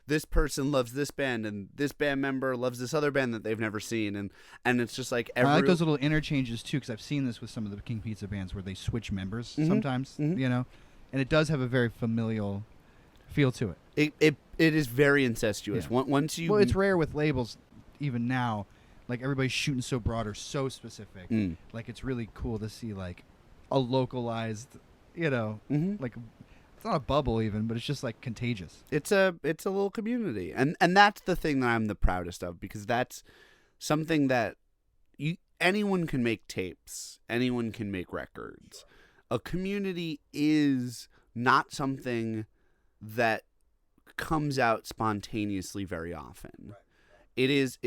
this person loves this band, and this band member loves this other band that they've never seen, and it's just like I like those little interchanges too, because I've seen this with some of the King Pizza bands where they switch members sometimes, and it does have a very familial feel to it. It is very incestuous. Yeah. Once you, well, it's rare with labels even now. Like everybody's shooting so broad or so specific. Like it's really cool to see like a localized, like it's not a bubble even, but it's just like contagious. It's a little community, and that's the thing that I'm the proudest of, because that's something that anyone can make tapes, anyone can make records. A community is not something that comes out spontaneously very often. Right.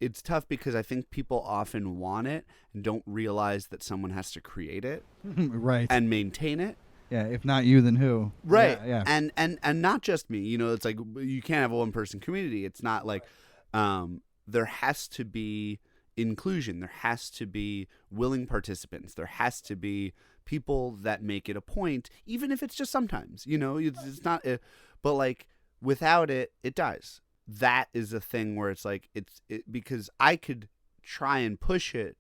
It's tough because I think people often want it and don't realize that someone has to create it right, and maintain it. Yeah, if not you, then who? Right. Yeah. And not just me. It's like you can't have a one person community. It's not like there has to be inclusion. There has to be willing participants. There has to be people that make it a point, even if it's just sometimes. It's not. But like without it, it dies. That is a thing where it's like because I could try and push it.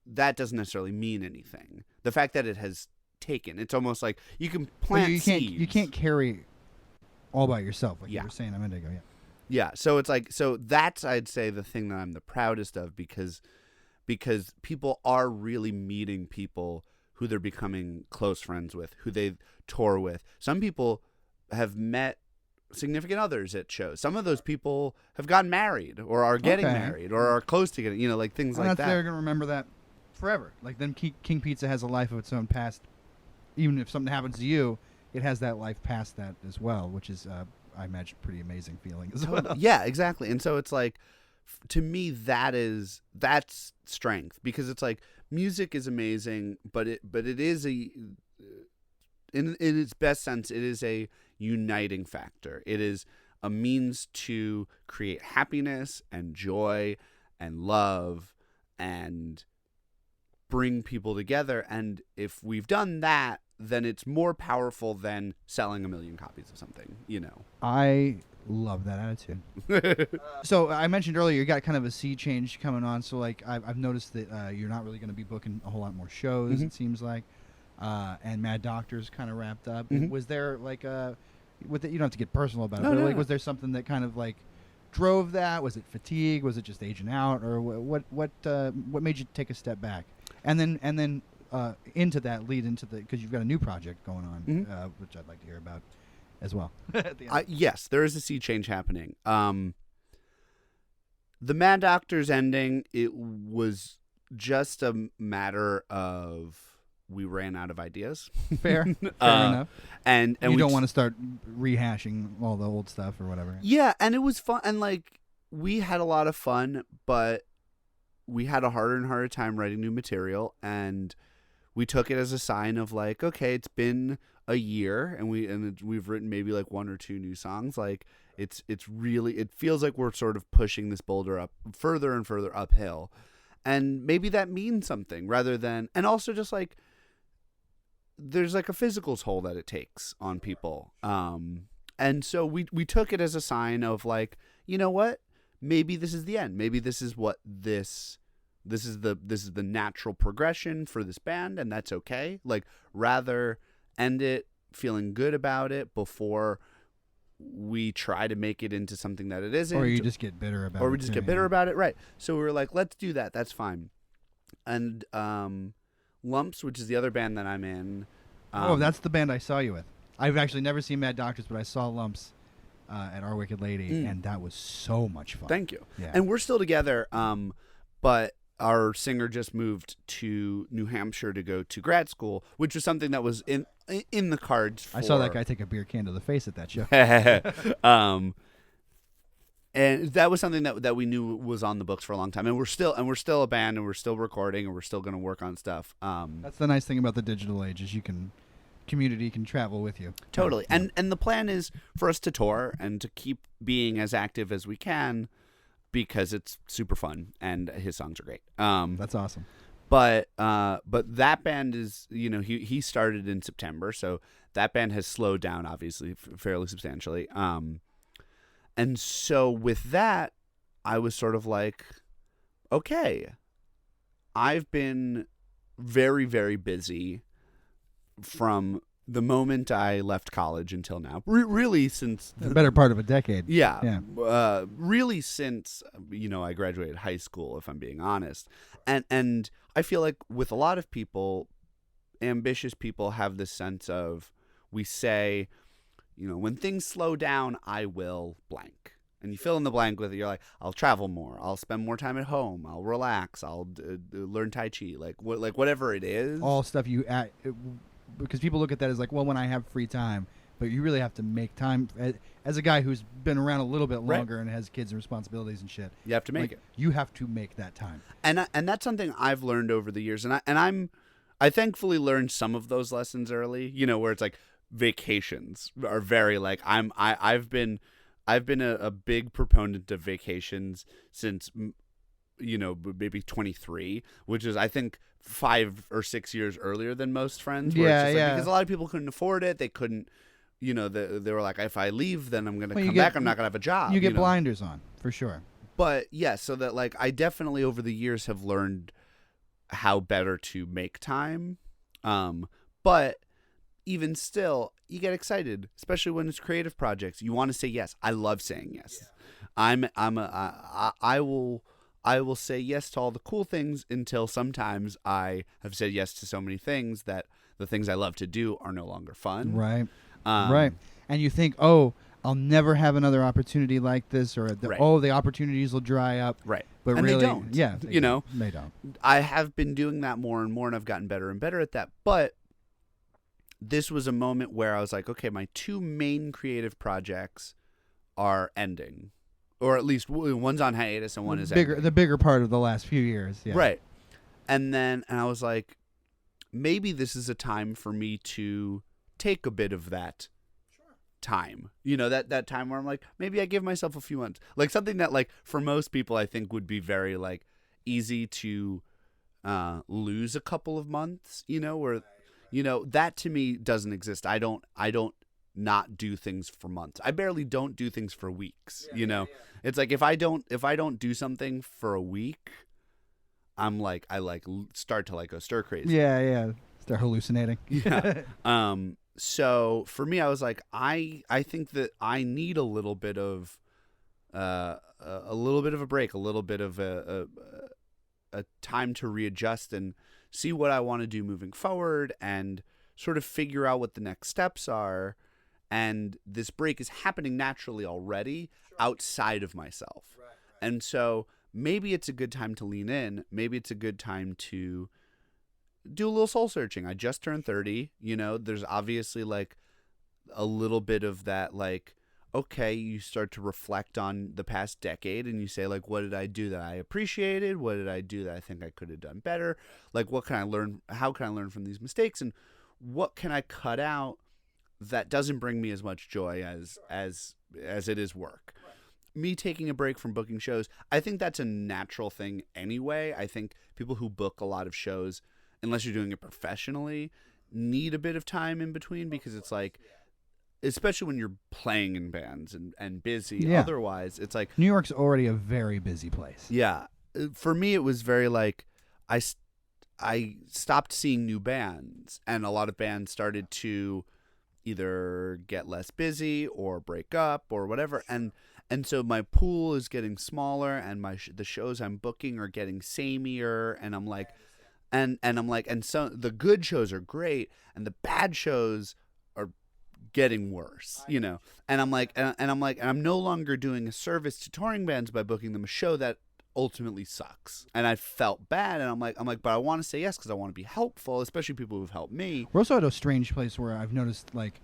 That doesn't necessarily mean anything. The fact that it has taken, it's almost like you can plant seeds. You can't carry all by yourself, like you Yeah. were saying a minute ago. Yeah. Yeah. So it's like, that's, I'd say, the thing that I'm the proudest of, because people are really meeting people who they're becoming close friends with, who they tour with. Some people have met significant others at shows. Some of those people have gotten married or are getting married or are close to getting, like things like that. They're going to remember that forever. Like then King Pizza has a life of its own past. Even if something happens to you, it has that life past that as well, which is, I imagine, pretty amazing feeling as well. Yeah, exactly. And so it's like, to me, that's strength, because it's like music is amazing, but it is in its best sense, it is a uniting factor. It is a means to create happiness and joy and love and bring people together. And if we've done that, then it's more powerful than selling 1 million copies of something, you know. I love that attitude. So I mentioned earlier you got kind of a sea change coming on. So like I've noticed that you're not really going to be booking a whole lot more shows. Mhm. It seems like, and Mad Doctor's kind of wrapped up. Mhm. Was there like with it? You don't have to get personal about it. No, But no, like, no. was there something that kind of like drove that? Was it fatigue? Was it just aging out? Or what made you take a step back? And then into that lead into the, because you've got a new project going on, Mhm. which I'd like to hear about as well. At the end. Yes, there is a sea change happening. The Mad Doctor's ending, it was just a matter of we ran out of ideas. Fair enough. And You we don't just- want to start rehashing all the old stuff or whatever. Yeah, and it was fun, and like we had a lot of fun, but we had a harder and harder time writing new material, and we took it as a sign of like, okay, it's been a year, and we've written maybe like 1 or 2 new songs. Like it's really, it feels like we're sort of pushing this boulder up further and further uphill, and maybe that means something rather than, and also just like there's like a physical toll that it takes on people. And so we took it as a sign of like, you know what? Maybe this is the end. Maybe this is what this is the natural progression for this band, and that's okay. Like, rather end it feeling good about it before we try to make it into something that it isn't. Or you just get bitter about it. Or we just get bitter about it, right? So we were like, let's do that. That's fine. And Lumps, which is the other band that I'm in. Oh, that's the band I saw you with. I've actually never seen Mad Doctors, but I saw Lumps at Our Wicked Lady, and that was so much fun. Thank you. Yeah. And we're still together, but our singer just moved to New Hampshire to go to grad school, which was something that was in the cards. I saw that guy take a beer can to the face at that show. And that was something that we knew was on the books for a long time, and we're still a band, and we're still recording, and we're still going to work on stuff. That's the nice thing about the digital age is community can travel with you. Totally. And the plan is for us to tour and to keep being as active as we can, because it's super fun and his songs are great. That's awesome. But that band is, he started in September, so that band has slowed down obviously fairly substantially. And so with that, I was sort of like, okay, I've been very, very busy from the moment I left college until now. Really since The better part of a decade. Yeah. Really since, I graduated high school, if I'm being honest. And I feel like with a lot of people, ambitious people have this sense of, we say, when things slow down, I will blank. And you fill in the blank with it. You're like, I'll travel more. I'll spend more time at home. I'll relax. I'll learn Tai Chi. Like whatever it is. All stuff because people look at that as like, well, when I have free time. But you really have to make time. As a guy who's been around a little bit longer and has kids and responsibilities and shit. You have to make it. You have to make that time. And that's something I've learned over the years. And I thankfully learned some of those lessons early, where it's like vacations are very like, I've been a big proponent of vacations since, maybe 23, which is, I think, 5 or 6 years earlier than most friends. Where it's just like, because a lot of people couldn't afford it. They couldn't, they were like, if I leave, then I'm going to come back. I'm not going to have a job. You get blinders on, for sure. But yeah, so that like, I definitely over the years have learned how better to make time. But even still, you get excited, especially when it's creative projects. You want to say yes. I love saying yes. Yeah. I will say yes to all the cool things until sometimes I have said yes to so many things that the things I love to do are no longer fun. Right. Right. And you think, oh, I'll never have another opportunity like this, or the opportunities will dry up. Right. But and really, they don't. Yeah. They don't. I have been doing that more and more, and I've gotten better and better at that. But this was a moment where I was like, okay, my 2 main creative projects are ending. Or at least one's on hiatus and one is ending. The bigger part of the last few years. Yeah. Right. And I was like, maybe this is a time for me to take a bit of that time, that time where I'm like, maybe I give myself a few months, like something that like for most people I think would be very like easy to lose a couple of months, where that to me doesn't exist. I don't not do things for months. I barely don't do things for weeks. It's like if I don't do something for a week, I'm like I like start to like go stir crazy. Yeah. Start hallucinating. Yeah. So for me, I was like, I think that I need a little bit of a break, a little bit of a time to readjust and see what I want to do moving forward and sort of figure out what the next steps are. And this break is happening naturally already outside of myself. Right. And so maybe it's a good time to lean in. Maybe it's a good time to do a little soul searching. I just turned 30. There's obviously like a little bit of that, like, okay, you start to reflect on the past decade and you say, like, what did I do that I appreciated? What did I do that I think I could have done better? Like, what can I learn? How can I learn from these mistakes? And what can I cut out that doesn't bring me as much joy as it is work? Me taking a break from booking shows, I think that's a natural thing anyway. I think people who book a lot of shows, unless you're doing it professionally, need a bit of time in between, because it's like, especially when you're playing in bands and busy. Yeah. Otherwise, it's like New York's already a very busy place. Yeah. For me, it was very like I stopped seeing new bands, and a lot of bands started to either get less busy or break up or whatever. And so my pool is getting smaller, and the shows I'm booking are getting sameier, and I'm like, and so the good shows are great, and the bad shows are getting worse, and I'm like, and I'm no longer doing a service to touring bands by booking them a show that ultimately sucks. And I felt bad, and I'm like, but I want to say yes because I want to be helpful, especially people who've helped me. We're also at a strange place where I've noticed, like,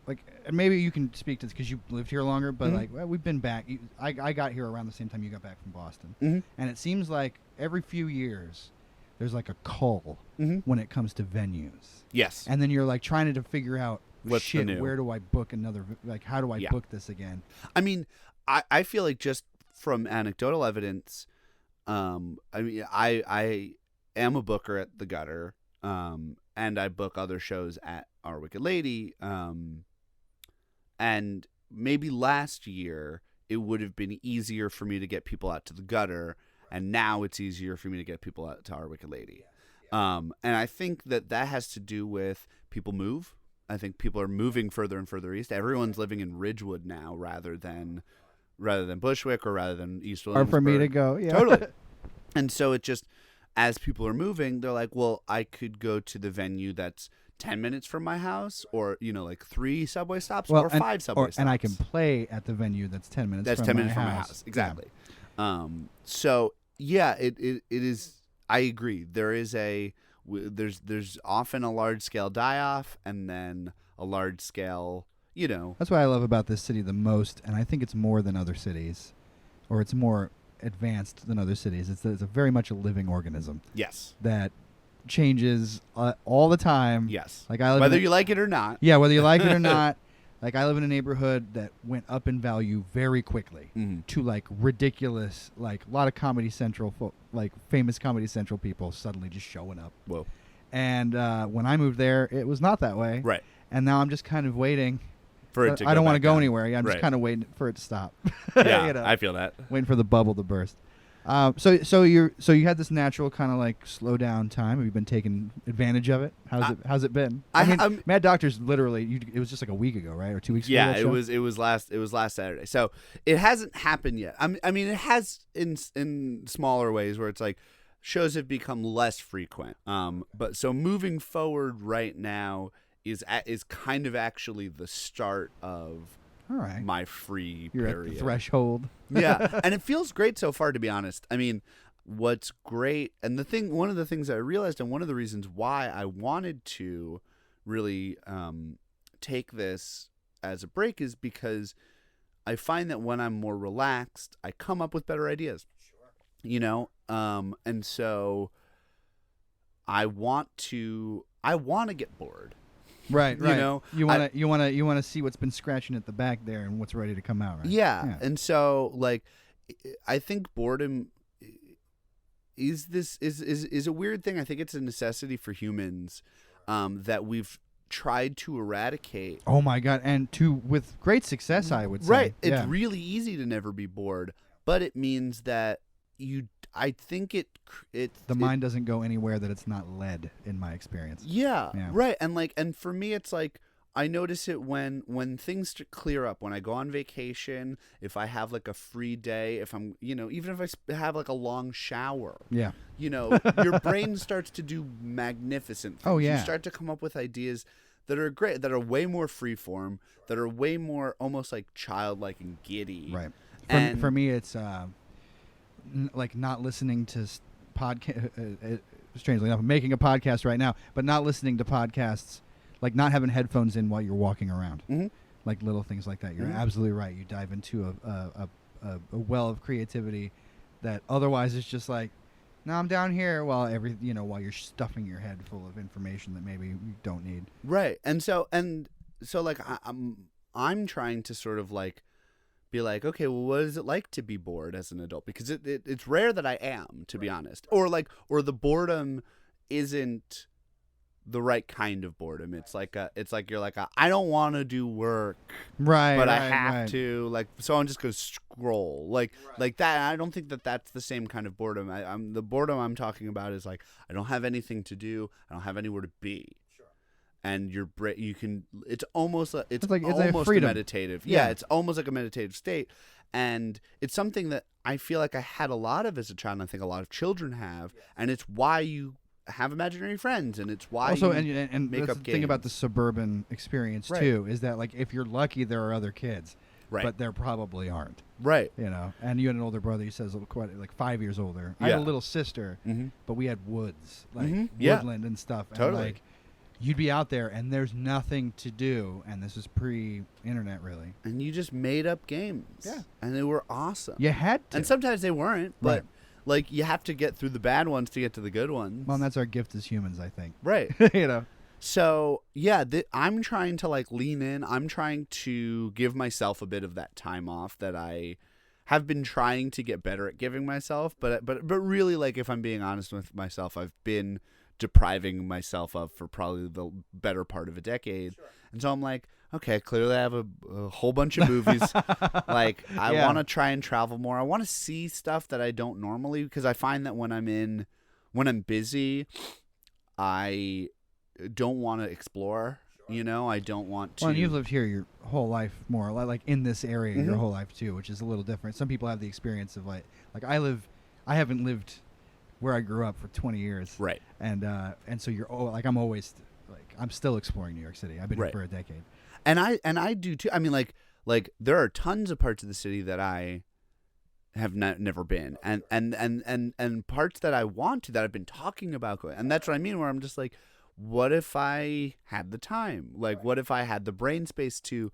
and maybe you can speak to this because you lived here longer, but we've been back. I got here around the same time you got back from Boston, and it seems like every few years there's like a cull when it comes to venues. Yes, and then you're like trying to figure out, what's shit, the new? Where do I book another? Like, how do I book this again? I mean, I feel like just from anecdotal evidence, I am a booker at the Gutter, and I book other shows at Our Wicked Lady, and maybe last year it would have been easier for me to get people out to the Gutter, and now it's easier for me to get people out to Our Wicked Lady. And I think that has to do with people move. I think people are moving further and further east. Everyone's living in Ridgewood now rather than Bushwick or rather than East Williamsburg. Or for me to go, yeah. Totally. And so it just, as people are moving, they're like, well, I could go to the venue that's 10 minutes from my house, or, like 3 subway stops, or 5 subway stops. And I can play at the venue that's 10 minutes from my house. Exactly. Yeah. So, yeah, it is, I agree. There is there's often a large-scale die-off, and then a large-scale, That's what I love about this city the most, and I think it's more than other cities, or it's more advanced than other cities. It's a very much a living organism. Yes. That changes all the time. Yes. Like I live whether you like it or not. Yeah, whether you like it or not. Like I live in a neighborhood that went up in value very quickly to like ridiculous, like a lot of Comedy Central, famous Comedy Central people suddenly just showing up. Whoa. And when I moved there, it was not that way. Right. And now I'm just kind of waiting. For it to I don't want to go down. anywhere. Yeah, I'm just kind of waiting for it to stop. Yeah, I feel that. Waiting for the bubble to burst. So you had this natural kind of like slow down time. Have you been taking advantage of it? How's it been? I mean, Mad Doctor's literally it was just like a week ago, right, or 2 weeks ago? Yeah, it was last Saturday. So it hasn't happened yet. I mean, it has in smaller ways where it's like shows have become less frequent. But so moving forward right now is kind of actually the start of. All right. My free You're period. At the threshold. Yeah, and it feels great so far, to be honest. I mean, what's great, and one of the things I realized, and one of the reasons why I wanted to really take this as a break is because I find that when I'm more relaxed, I come up with better ideas. Sure. And so I want to get bored. Right. You know, you want to see what's been scratching at the back there and what's ready to come out. Right. Yeah. And so like, I think boredom is a weird thing. I think it's a necessity for humans that we've tried to eradicate. Oh my God! And with great success, I would say. Right. Yeah. It's really easy to never be bored, but it means that I think the mind doesn't go anywhere that it's not led, in my experience. Yeah. Right. And for me, it's like I notice it when things clear up. When I go on vacation, if I have like a free day, if I'm, even if I have like a long shower. Yeah. Your brain starts to do magnificent things. Oh yeah. You start to come up with ideas that are great, that are way more freeform, that are way more almost like childlike and giddy. Right. And for me, it's like not listening to podcast. Strangely enough, I'm making a podcast right now, but not listening to podcasts, like not having headphones in while you're walking around, like little things like that. You're absolutely right. You dive into a well of creativity that otherwise is just like, no, I'm down here while while you're stuffing your head full of information that maybe you don't need. Right. And so like I'm trying to sort of like be like, okay, well, what is it like to be bored as an adult? Because it's rare that I am, to be honest. Or the boredom isn't the right kind of boredom. It's like you're like, I don't want to do work, right? But I have to, like, so I'm just gonna scroll, like that. I don't think that's the same kind of boredom. The boredom I'm talking about is like I don't have anything to do. I don't have anywhere to be. Sure. And your brain, you can. It's almost a meditative. Yeah, it's almost like a meditative state, and it's something that I feel like I had a lot of as a child. And I think a lot of children have, and it's why you have imaginary friends, and it's why also you and make that's up the games. thing about the suburban experience too is that, like, if you're lucky, there are other kids, but there probably aren't, right? And you had an older brother. You said quite like 5 years older. I had a little sister, but we had woods, like woodland and stuff. Totally. And like you'd be out there and there's nothing to do, and this is pre-internet really, and you just made up games, and they were awesome. You had to, and sometimes they weren't, but like you have to get through the bad ones to get to the good ones. Well, and that's our gift as humans, I think. Right. So yeah, I'm trying to like lean in. I'm trying to give myself a bit of that time off that I have been trying to get better at giving myself. But really, like, if I'm being honest with myself, I've been depriving myself of for probably the better part of a decade. Sure. And so I'm like, okay, clearly I have a whole bunch of movies. Like, I want to try and travel more. I want to see stuff that I don't normally, because I find that when I'm busy, I don't want to explore. I don't want to. Well, and you've lived here your whole life, more or less, like in this area your whole life too, which is a little different. Some people have the experience of like I haven't lived where I grew up for 20 years. Right. And so I'm still exploring New York City. I've been here for a decade. And I do too. I mean, like there are tons of parts of the city that I have never been, and parts that I want to, that I've been talking about going. And that's what I mean, where I'm just like, what if I had the time? Like, what if I had the brain space to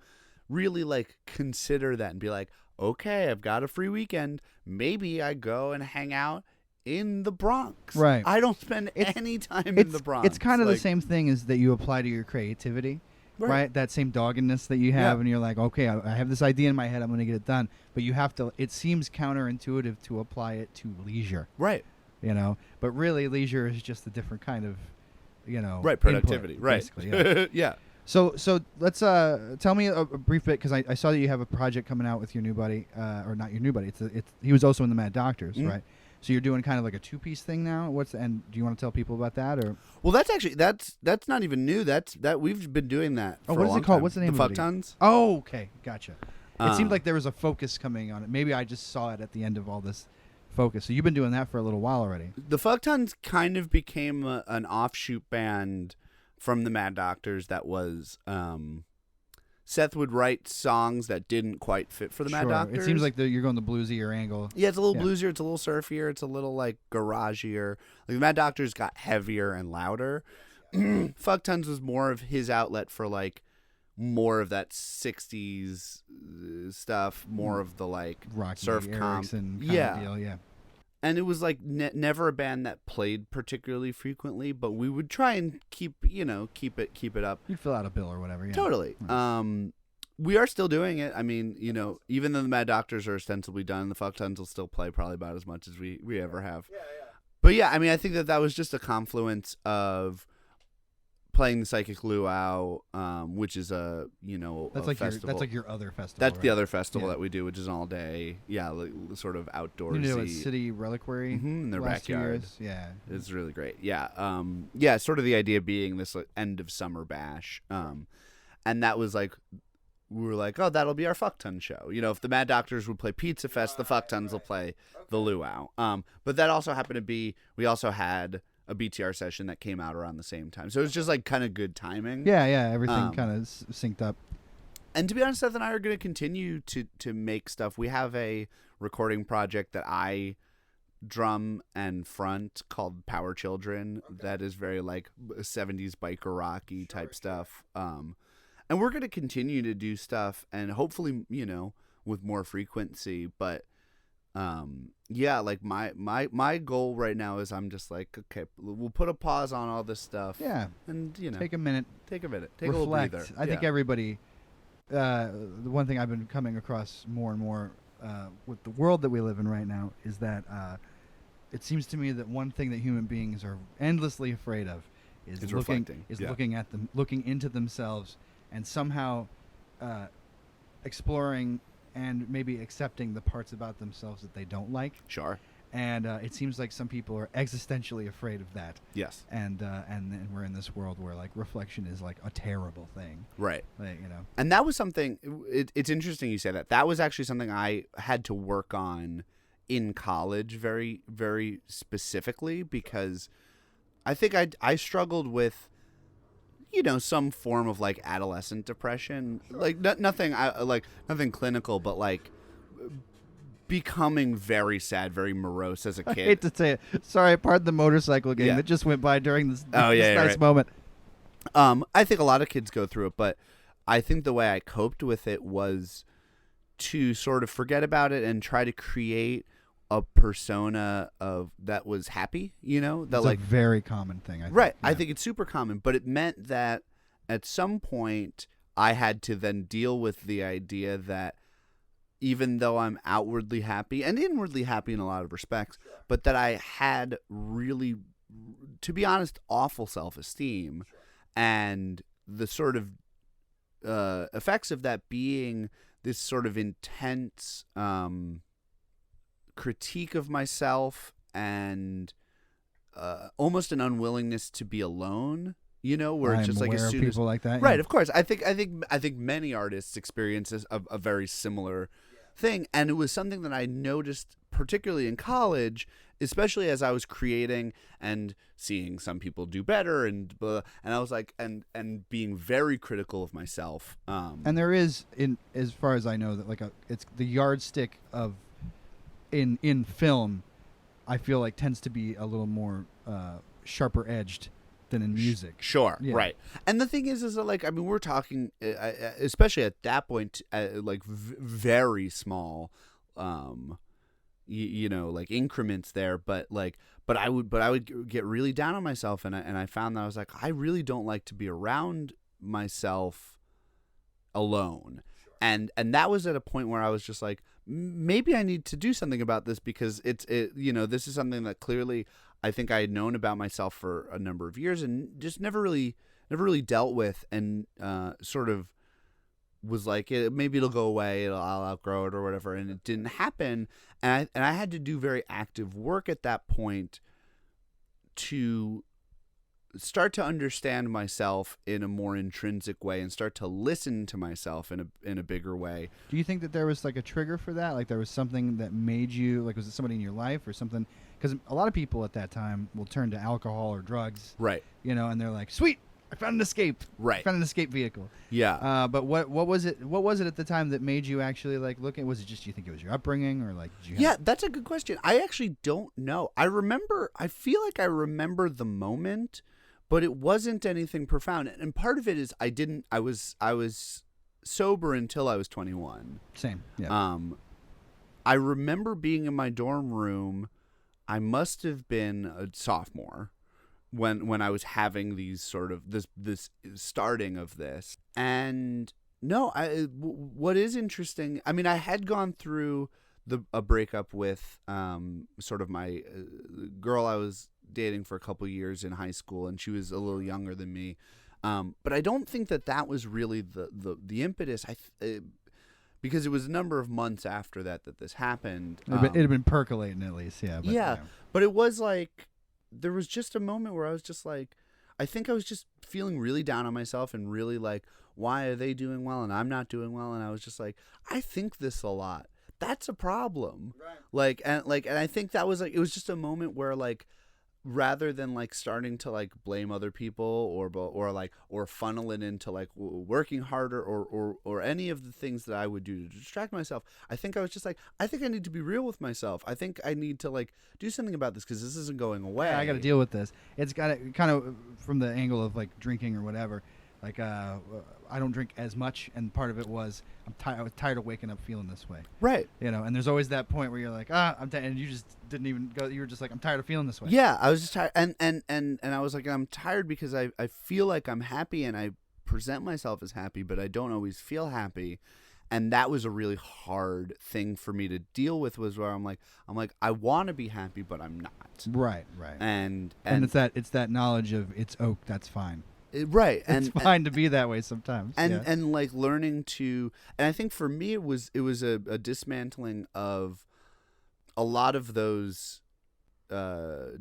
really like consider that and be like, okay, I've got a free weekend. Maybe I go and hang out in the Bronx. Right. I don't spend any time in the Bronx. It's kind of the same thing as that you apply to your creativity. Right. That same doggedness that you have, and you're like, okay, I have this idea in my head, I'm going to get it done. But you have to, it seems counterintuitive to apply it to leisure. Right. But really leisure is just a different kind of, productivity. Input, right. Basically, yeah. So let's tell me a brief bit, because I saw that you have a project coming out with your new buddy, or not your new buddy. He was also in the Mad Doctors, right? So you're doing kind of like a 2-piece thing now. And do you want to tell people about that, or? Well, that's actually that's not even new. That we've been doing that. For what is it called? Time. What's the name the of it? The Fuck Tons. Oh, okay, gotcha. It seemed like there was a focus coming on it. Maybe I just saw it at the end of all this focus. So you've been doing that for a little while already. The Fuck Tons kind of became an offshoot band from the Mad Doctors. That was Seth would write songs that didn't quite fit for the Mad Doctors. It seems like you're going the bluesier angle. Yeah, it's a little bluesier. It's a little surfier. It's a little like garagier. Like the Mad Doctors got heavier and louder. Fuck Tons was more of his outlet for like more of that 60s stuff, more of the like Rocky surf comp. Erickson kind of deal, yeah. And it was like never a band that played particularly frequently, but we would try and keep it up. You'd fill out a bill or whatever. Yeah. Totally. Right. We are still doing it. I mean, even though the Mad Doctors are ostensibly done, the Fuck Tons will still play probably about as much as we ever have. Yeah. But yeah, I mean, I think that was just a confluence of playing the Psychic Luau, which is a festival. That's like your other festival. That's right? the other festival that we do, which is an all day, sort of outdoorsy. You know, City Reliquary in their last 2 backyard. years. Yeah, it's really great. Yeah, sort of the idea being this end of summer bash, and that was like. We were like, oh, that'll be our Fuck Ton show. If the Mad Doctors would play Pizza Fest, the Fuck Tons will play the Luau. But that also happened to be, we also had a BTR session that came out around the same time. So it was just like kind of good timing. Yeah, everything kind of synced up. And to be honest, Seth and I are going to continue to make stuff. We have a recording project that I drum and front called Power Children that is very like 70s biker rocky type stuff. And we're going to continue to do stuff and hopefully, with more frequency. But, like my goal right now is I'm just like, okay, we'll put a pause on all this stuff. Yeah. And, take a minute. Take reflect. a little breather. I think everybody, the one thing I've been coming across more and more with the world that we live in right now is that it seems to me that one thing that human beings are endlessly afraid of is looking into themselves and somehow exploring and maybe accepting the parts about themselves that they don't like. Sure. And it seems like some people are existentially afraid of that. Yes. And then we're in this world where like reflection is like a terrible thing. Right. Like, And that was something. It's interesting you say that. That was actually something I had to work on in college very, very specifically because I think I struggled with. Some form of like adolescent depression, like nothing clinical, but like becoming very sad, very morose as a kid. I hate to say it. Sorry, pardon the motorcycle game that just went by during this nice moment. I think a lot of kids go through it, but I think the way I coped with it was to sort of forget about it and try to create a persona of that was happy, that it's like a very common thing. I think. Right. Yeah. I think it's super common, but it meant that at some point I had to then deal with the idea that even though I'm outwardly happy and inwardly happy in a lot of respects, but that I had really, to be honest, awful self-esteem and the sort of effects of that being this sort of intense critique of myself and almost an unwillingness to be alone, where it's just like as soon people as like that, right, of course. I think many artists experience a very similar thing, and it was something that I noticed particularly in college, especially as I was creating and seeing some people do better and I was like and being very critical of myself. And there is, in as far as I know, that like it's the yardstick of in film, I feel like tends to be a little more sharper edged than in music. Sure, yeah. Right. And the thing is that like I mean we're talking, especially at that point, like very small, like increments there. But I would get really down on myself, and I found that I was like I really don't like to be around myself alone. And that was at a point where I was just like, maybe I need to do something about this because this is something that clearly I think I had known about myself for a number of years and just never really dealt with, and sort of was like, maybe it'll go away, I'll outgrow it or whatever, and it didn't happen. And I had to do very active work at that point to start to understand myself in a more intrinsic way and start to listen to myself in a bigger way. Do you think that there was like a trigger for that? Like there was something that made you, like was it somebody in your life or something? Because a lot of people at that time will turn to alcohol or drugs. Right. And they're like, sweet, I found an escape. Right. I found an escape vehicle. Yeah. But what was it at the time that made you actually like look at, was it just, you think it was your upbringing or like, did you Yeah, that's a good question. I actually don't know. I feel like I remember the moment, but it wasn't anything profound. And part of it is I was sober until I was 21. Same. Yeah. I remember being in my dorm room I must have been a sophomore when I was having these sort of this starting of this. And no, what is interesting, I mean, I had gone through a breakup with sort of my girl I was dating for a couple years in high school, and she was a little younger than me. But I don't think that was really the impetus. Because it was a number of months after that this happened. It had been percolating at least, yeah. But, yeah, but it was like there was just a moment where I was just like, I think I was just feeling really down on myself and really like, why are they doing well and I'm not doing well? And I was just like, I think this a lot. That's a problem. Right. And I think that was like, it was just a moment where like, rather than like starting to like blame other people or funnel it into like working harder or any of the things that I would do to distract myself, I think I was just like, I think I need to be real with myself. I think I need to like do something about this because this isn't going away. Yeah, I got to deal with this. It's got to kind of from the angle of like drinking or whatever. Like I don't drink as much, and part of it was I was tired of waking up feeling this way. Right. You know, and there's always that point where you're like, I'm tired, and you just didn't even go. You were just like, I'm tired of feeling this way. Yeah, I was just tired, and I was like, I'm tired because I feel like I'm happy and I present myself as happy, but I don't always feel happy, and that was a really hard thing for me to deal with. Was where I'm like, I want to be happy, but I'm not. Right. And it's that knowledge of it's that's fine. Right, and it's fine to be that way sometimes, and like learning to, and I think for me it was a dismantling of a lot of those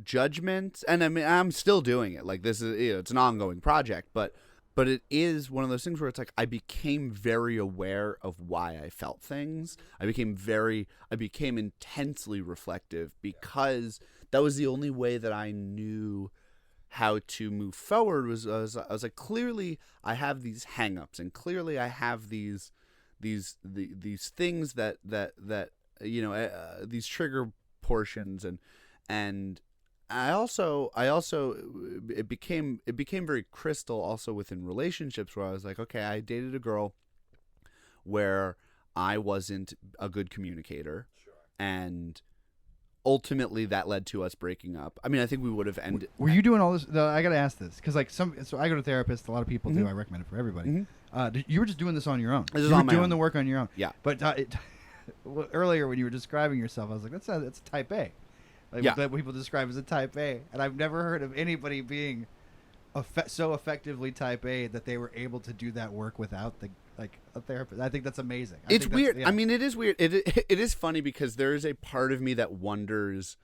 judgments, and I mean I'm still doing it. Like this is it's an ongoing project, but it is one of those things where it's like I became very aware of why I felt things. I became intensely reflective because that was the only way that I knew how to move forward. I was like, clearly I have these hang-ups, and clearly I have these things that you know, these trigger portions, and I also it became very crystal also within relationships where I was like, okay, I dated a girl where I wasn't a good communicator. Sure. And ultimately that led to us breaking up. I mean, I think we would have ended. Were you doing all this? I got to ask this because like so I go to therapists. A lot of people do. I recommend it for everybody. Mm-hmm. You were just doing this on your own. You were doing the work on your own. Yeah. But earlier when you were describing yourself, I was like, that's a type A. Like that people describe as a type A, and I've never heard of anybody being so effectively type A that they were able to do that work without a therapist. I think that's amazing. It's weird. Yeah. I mean, it is weird. It is funny because there is a part of me that wonders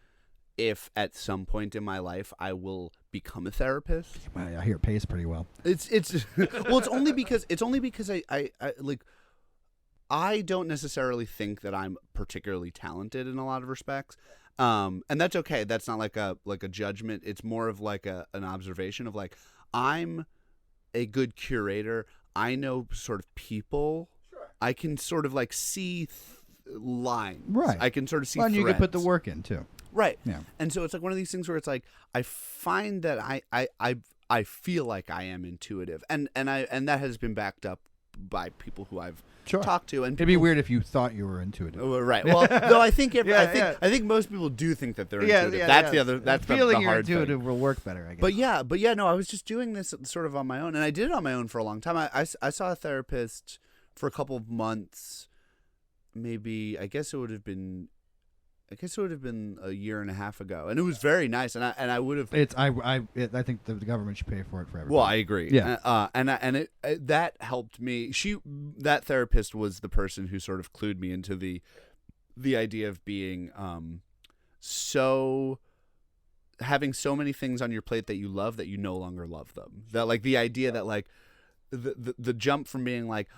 if at some point in my life I will become a therapist. Well, I hear it pays pretty well. It's well, it's only because I like, I don't necessarily think that I'm particularly talented in a lot of respects. And that's okay. That's not like a judgment. It's more of like an observation of like, I'm a good curator. I know sort of people. Sure. I can sort of like see lines. Right. I can sort of see and threads. you can put the work in too. Right. Yeah. And so it's like one of these things where it's like I find that I feel like I am intuitive, and that has been backed up by people who I've talked to. And it'd be weird if you thought you were intuitive. Oh, right. Well, though I think I think most people do think that they're intuitive. That's the other. That's feeling the hard you're intuitive thing. Will work better, I guess. But yeah. No, I was just doing this sort of on my own, and I did it on my own for a long time. I saw a therapist for a couple of months. Maybe I guess it would have been a year and a half ago, and it was very nice. And I would have. I think the government should pay for it for everybody. Well, I agree. Yeah. And it that helped me. That therapist was the person who sort of clued me into the idea of being having so many things on your plate that you love that you no longer love them. That like the idea that like the jump from being like,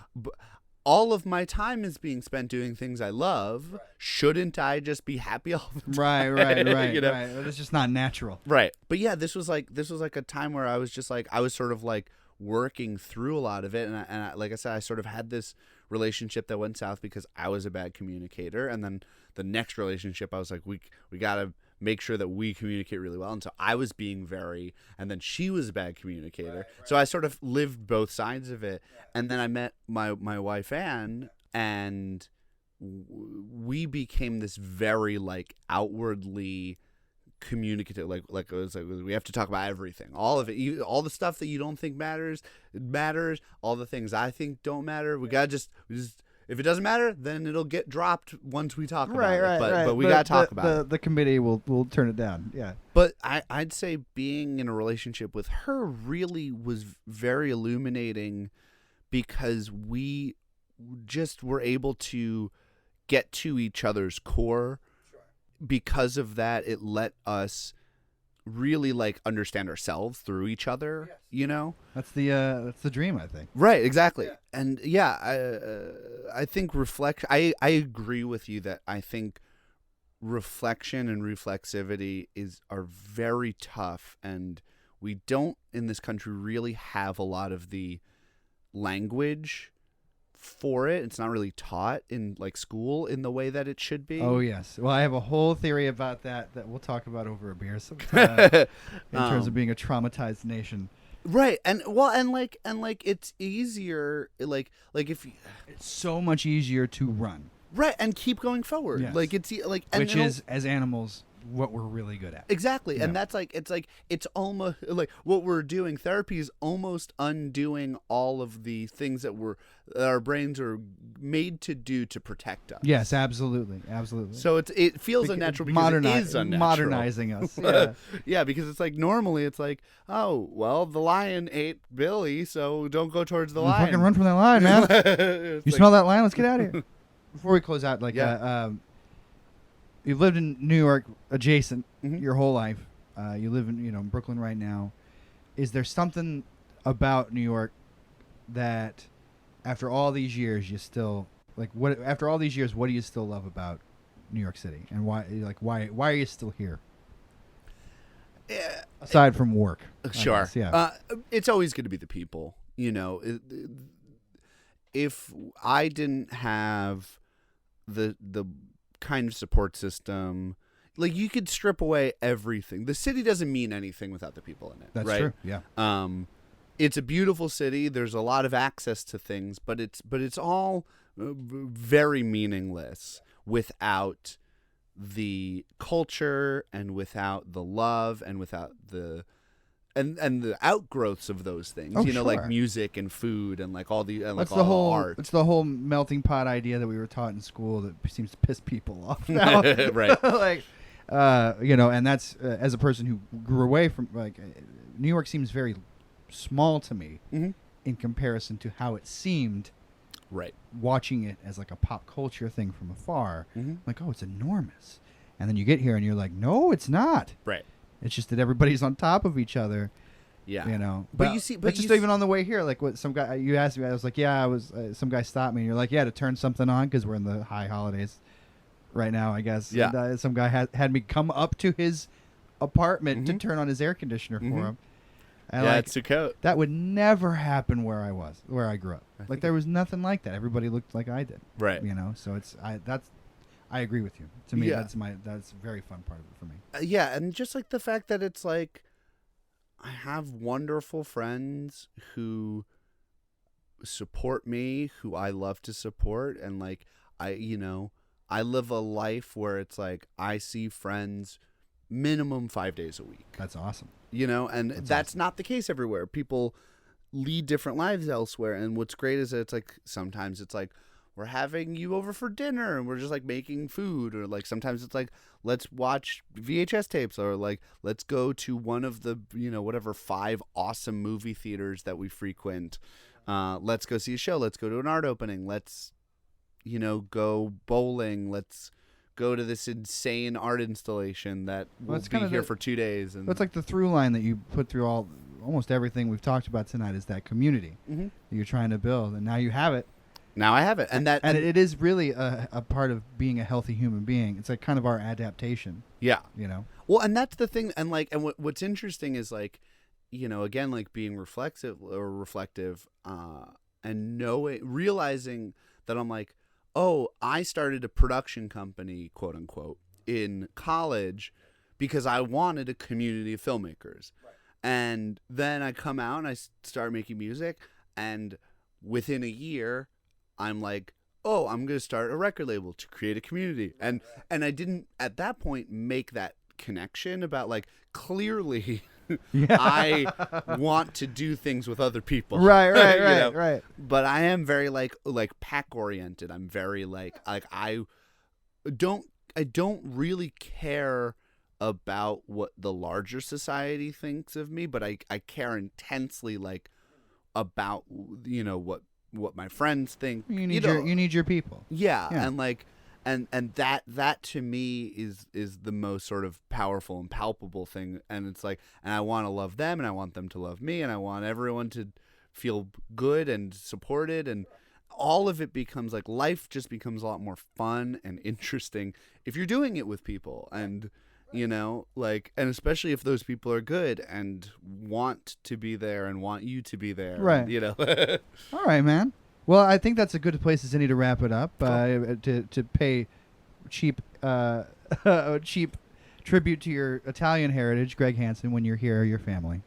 all of my time is being spent doing things I love. Right. Shouldn't I just be happy all the time? Right. You know? Right. It's just not natural. Right. But yeah, this was like a time where I was just like, I was sort of like working through a lot of it. And I like I said, I sort of had this relationship that went south because I was a bad communicator. And then the next relationship, I was like, we got to make sure that we communicate really well. And so I was being and then she was a bad communicator. Right. So I sort of lived both sides of it. And then I met my wife, Anne, and we became this very like outwardly communicative, like it was like we have to talk about everything, all of it, all the stuff that you don't think matters, all the things I think don't matter. We gotta just if it doesn't matter, then it'll get dropped once we talk about it. But we gotta talk about it. The committee will turn it down. Yeah. But I'd say being in a relationship with her really was very illuminating, because we just were able to get to each other's core. Because of that, it let us really like understand ourselves through each other. Yes. You know, that's the dream, I think. Right, exactly. Yeah. And I think I agree with you that I think reflection and reflexivity are very tough, and we don't in this country really have a lot of the language for it. It's not really taught in like school in the way that it should be. Oh yes. Well, I have a whole theory about that we'll talk about over a beer sometime. In terms of being a traumatized nation. Right. And it's easier like if it's so much easier to run. Right, and keep going forward. Yes. Like it's like which is as animals what we're really good at. Exactly. Yeah. And that's it's almost like what we're doing. Therapy is almost undoing all of the things that our brains are made to do to protect us. Yes, absolutely. So it feels unnatural because it is unnatural. Modernizing us. Yeah. Yeah, because it's like normally it's like, oh, well, the lion ate Billy, so don't go towards the lion. Fucking run from that lion, man. You smell that lion? Let's get out of here. Before we close out, you've lived in New York adjacent your whole life. You live in Brooklyn right now. Is there something about New York that, after all these years, you still like? What after all these years, what do you still love about New York City, and why are you still here? Aside from work, sure. Guess, yeah. It's always going to be the people. If I didn't have the kind of support system, like you could strip away everything. The city doesn't mean anything without the people in it. That's right? true. Yeah. It's a beautiful city. There's a lot of access to things, but it's all very meaningless without the culture and without the love and without the and the outgrowths of those things. Oh, like sure. music and food and like all the and like That's the whole art. It's the whole melting pot idea that we were taught in school that seems to piss people off now. Right. Like, and that's as a person who grew away from New York seems very small to me in comparison to how it seemed. Right. Watching it as like a pop culture thing from afar, like, oh, it's enormous, and then you get here and you're like, no, it's not. Right. It's just that everybody's on top of each other. Yeah. But you see, even on the way here, like what some guy you asked me, I was like, yeah, I was. Some guy stopped me, and you're like, yeah, to turn something on because we're in the high holidays right now, I guess. Yeah. And, some guy had me come up to his apartment to turn on his air conditioner for him. And it's too cold. That would never happen where I grew up. Like there was nothing like that. Everybody looked like I did. Right. So I agree with you. To me, that's a very fun part of it for me. Yeah, and just like the fact that it's like I have wonderful friends who support me, who I love to support, and like I live a life where it's like I see friends minimum 5 days a week. That's awesome. And that's awesome. Not the case everywhere. People lead different lives elsewhere, and what's great is that it's like sometimes it's like we're having you over for dinner and we're just like making food, or like sometimes it's like let's watch VHS tapes, or like let's go to one of the whatever 5 awesome movie theaters that we frequent. Let's go see a show, let's go to an art opening, let's go bowling, let's go to this insane art installation that will be here for 2 days. And that's like the through line that you put through almost everything we've talked about tonight is that community that you're trying to build, and now you have it. Now I have it, and it is really a part of being a healthy human being. It's like kind of our adaptation. Yeah, Well, and that's the thing, and what's interesting is like, again, like being reflective, and realizing that I'm like, oh, I started a production company, quote unquote, in college because I wanted a community of filmmakers, and then I come out and I start making music, and within a year, I'm like, oh, I'm going to start a record label to create a community. And I didn't, at that point, make that connection about like clearly Yeah. I want to do things with other people. Right, you know? right. But I am very like pack oriented. I'm very like I don't really care about what the larger society thinks of me, but I care intensely like about what my friends think. You need your people. Yeah, Yeah. and like and that to me is the most sort of powerful and palpable thing, and it's like, and I want to love them and I want them to love me and I want everyone to feel good and supported, and all of it becomes like life just becomes a lot more fun and interesting if you're doing it with people, and like, and especially if those people are good and want to be there and want you to be there, right? All right, man. Well, I think that's a good place as any to wrap it up. To pay cheap tribute to your Italian heritage, Greg Hanson, when you're here, your family.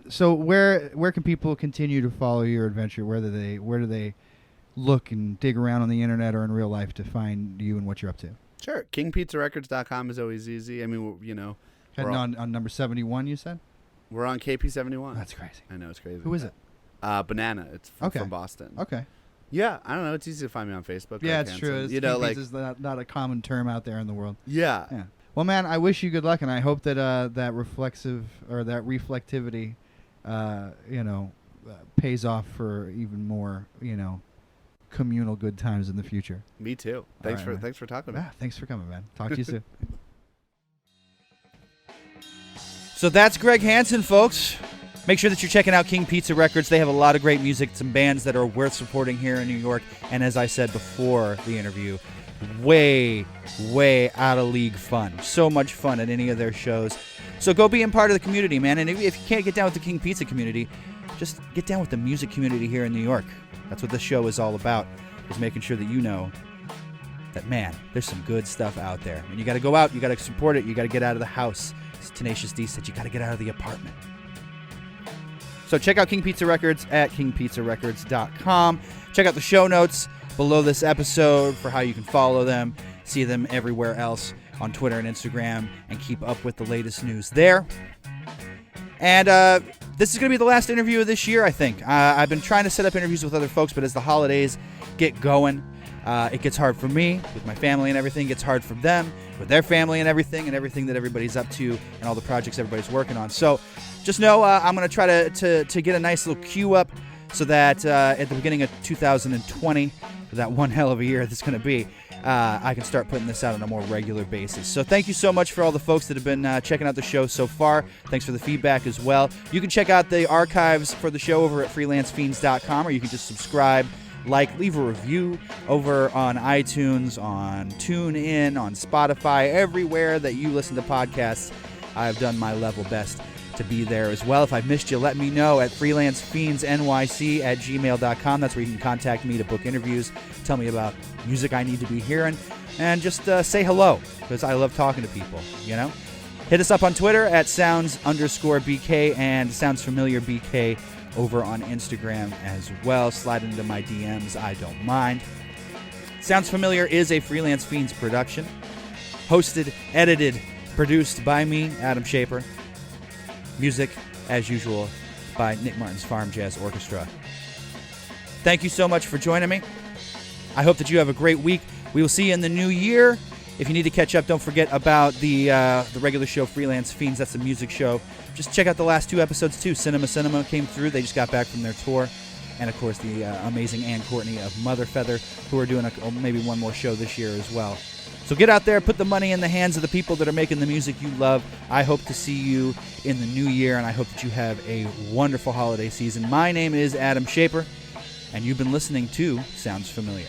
So where can people continue to follow your adventure? Where do they look and dig around on the internet or in real life to find you and what you're up to? Sure, KingPizzaRecords.com is always easy. I mean, Heading on number 71, you said? We're on KP71. That's crazy. I know, it's crazy. Who is it? Banana. It's from Boston. Okay. Yeah, I don't know. It's easy to find me on Facebook. Yeah, Greg it's true. Hanson. Is not a common term out there in the world. Yeah. Yeah. Well, man, I wish you good luck, and I hope that that reflectivity, pays off for even more, communal good times in the future. Me too. Thanks for talking to me. Yeah, thanks for coming, man. Talk to you soon. So that's Greg Hanson, folks. Make sure that you're checking out King Pizza Records. They have a lot of great music, some bands that are worth supporting here in New York. And as I said before the interview, way, way out of league fun. So much fun at any of their shows. So go be a part of the community, man. And if you can't get down with the King Pizza community, just get down with the music community here in New York. That's what this show is all about, is making sure that you know that, man, there's some good stuff out there. And you got to go out, you got to support it, you got to get out of the house. As Tenacious D said, you got to get out of the apartment. So check out King Pizza Records at kingpizzarecords.com. Check out the show notes below this episode for how you can follow them, see them everywhere else on Twitter and Instagram, and keep up with the latest news there. And this is going to be the last interview of this year, I think. I've been trying to set up interviews with other folks, but as the holidays get going, it gets hard for me with my family and everything. It gets hard for them with their family and everything that everybody's up to and all the projects everybody's working on. So just know I'm going to try to get a nice little queue up so that at the beginning of 2020, for that one hell of a year that's going to be, I can start putting this out on a more regular basis. So thank you so much for all the folks that have been checking out the show so far. Thanks for the feedback as well. You can check out the archives for the show over at freelancefiends.com, or you can just subscribe, leave a review over on iTunes, on TuneIn, on Spotify, everywhere that you listen to podcasts. I've done my level best to be there as well. If I've missed you, let me know at freelancefeensnyc@gmail.com. That's where you can contact me to book interviews, tell me about music I need to be hearing, and just say hello, because I love talking to people, Hit us up on Twitter at sounds_BK and soundsfamiliarbk over on Instagram as well. Slide into my DMs, I don't mind. Sounds Familiar is a Freelance Fiends production. Hosted, edited, produced by me, Adam Shaper. Music, as usual, by Nick Martin's Farm Jazz Orchestra. Thank you so much for joining me. I hope that you have a great week. We will see you in the new year. If you need to catch up, don't forget about the regular show, Freelance Fiends. That's a music show. Just check out the last 2 episodes, too. Cinema came through. They just got back from their tour. And, of course, the amazing Ann Courtney of Mother Feather, who are doing maybe one more show this year as well. So get out there, put the money in the hands of the people that are making the music you love. I hope to see you in the new year, and I hope that you have a wonderful holiday season. My name is Adam Shaper, and you've been listening to Sounds Familiar.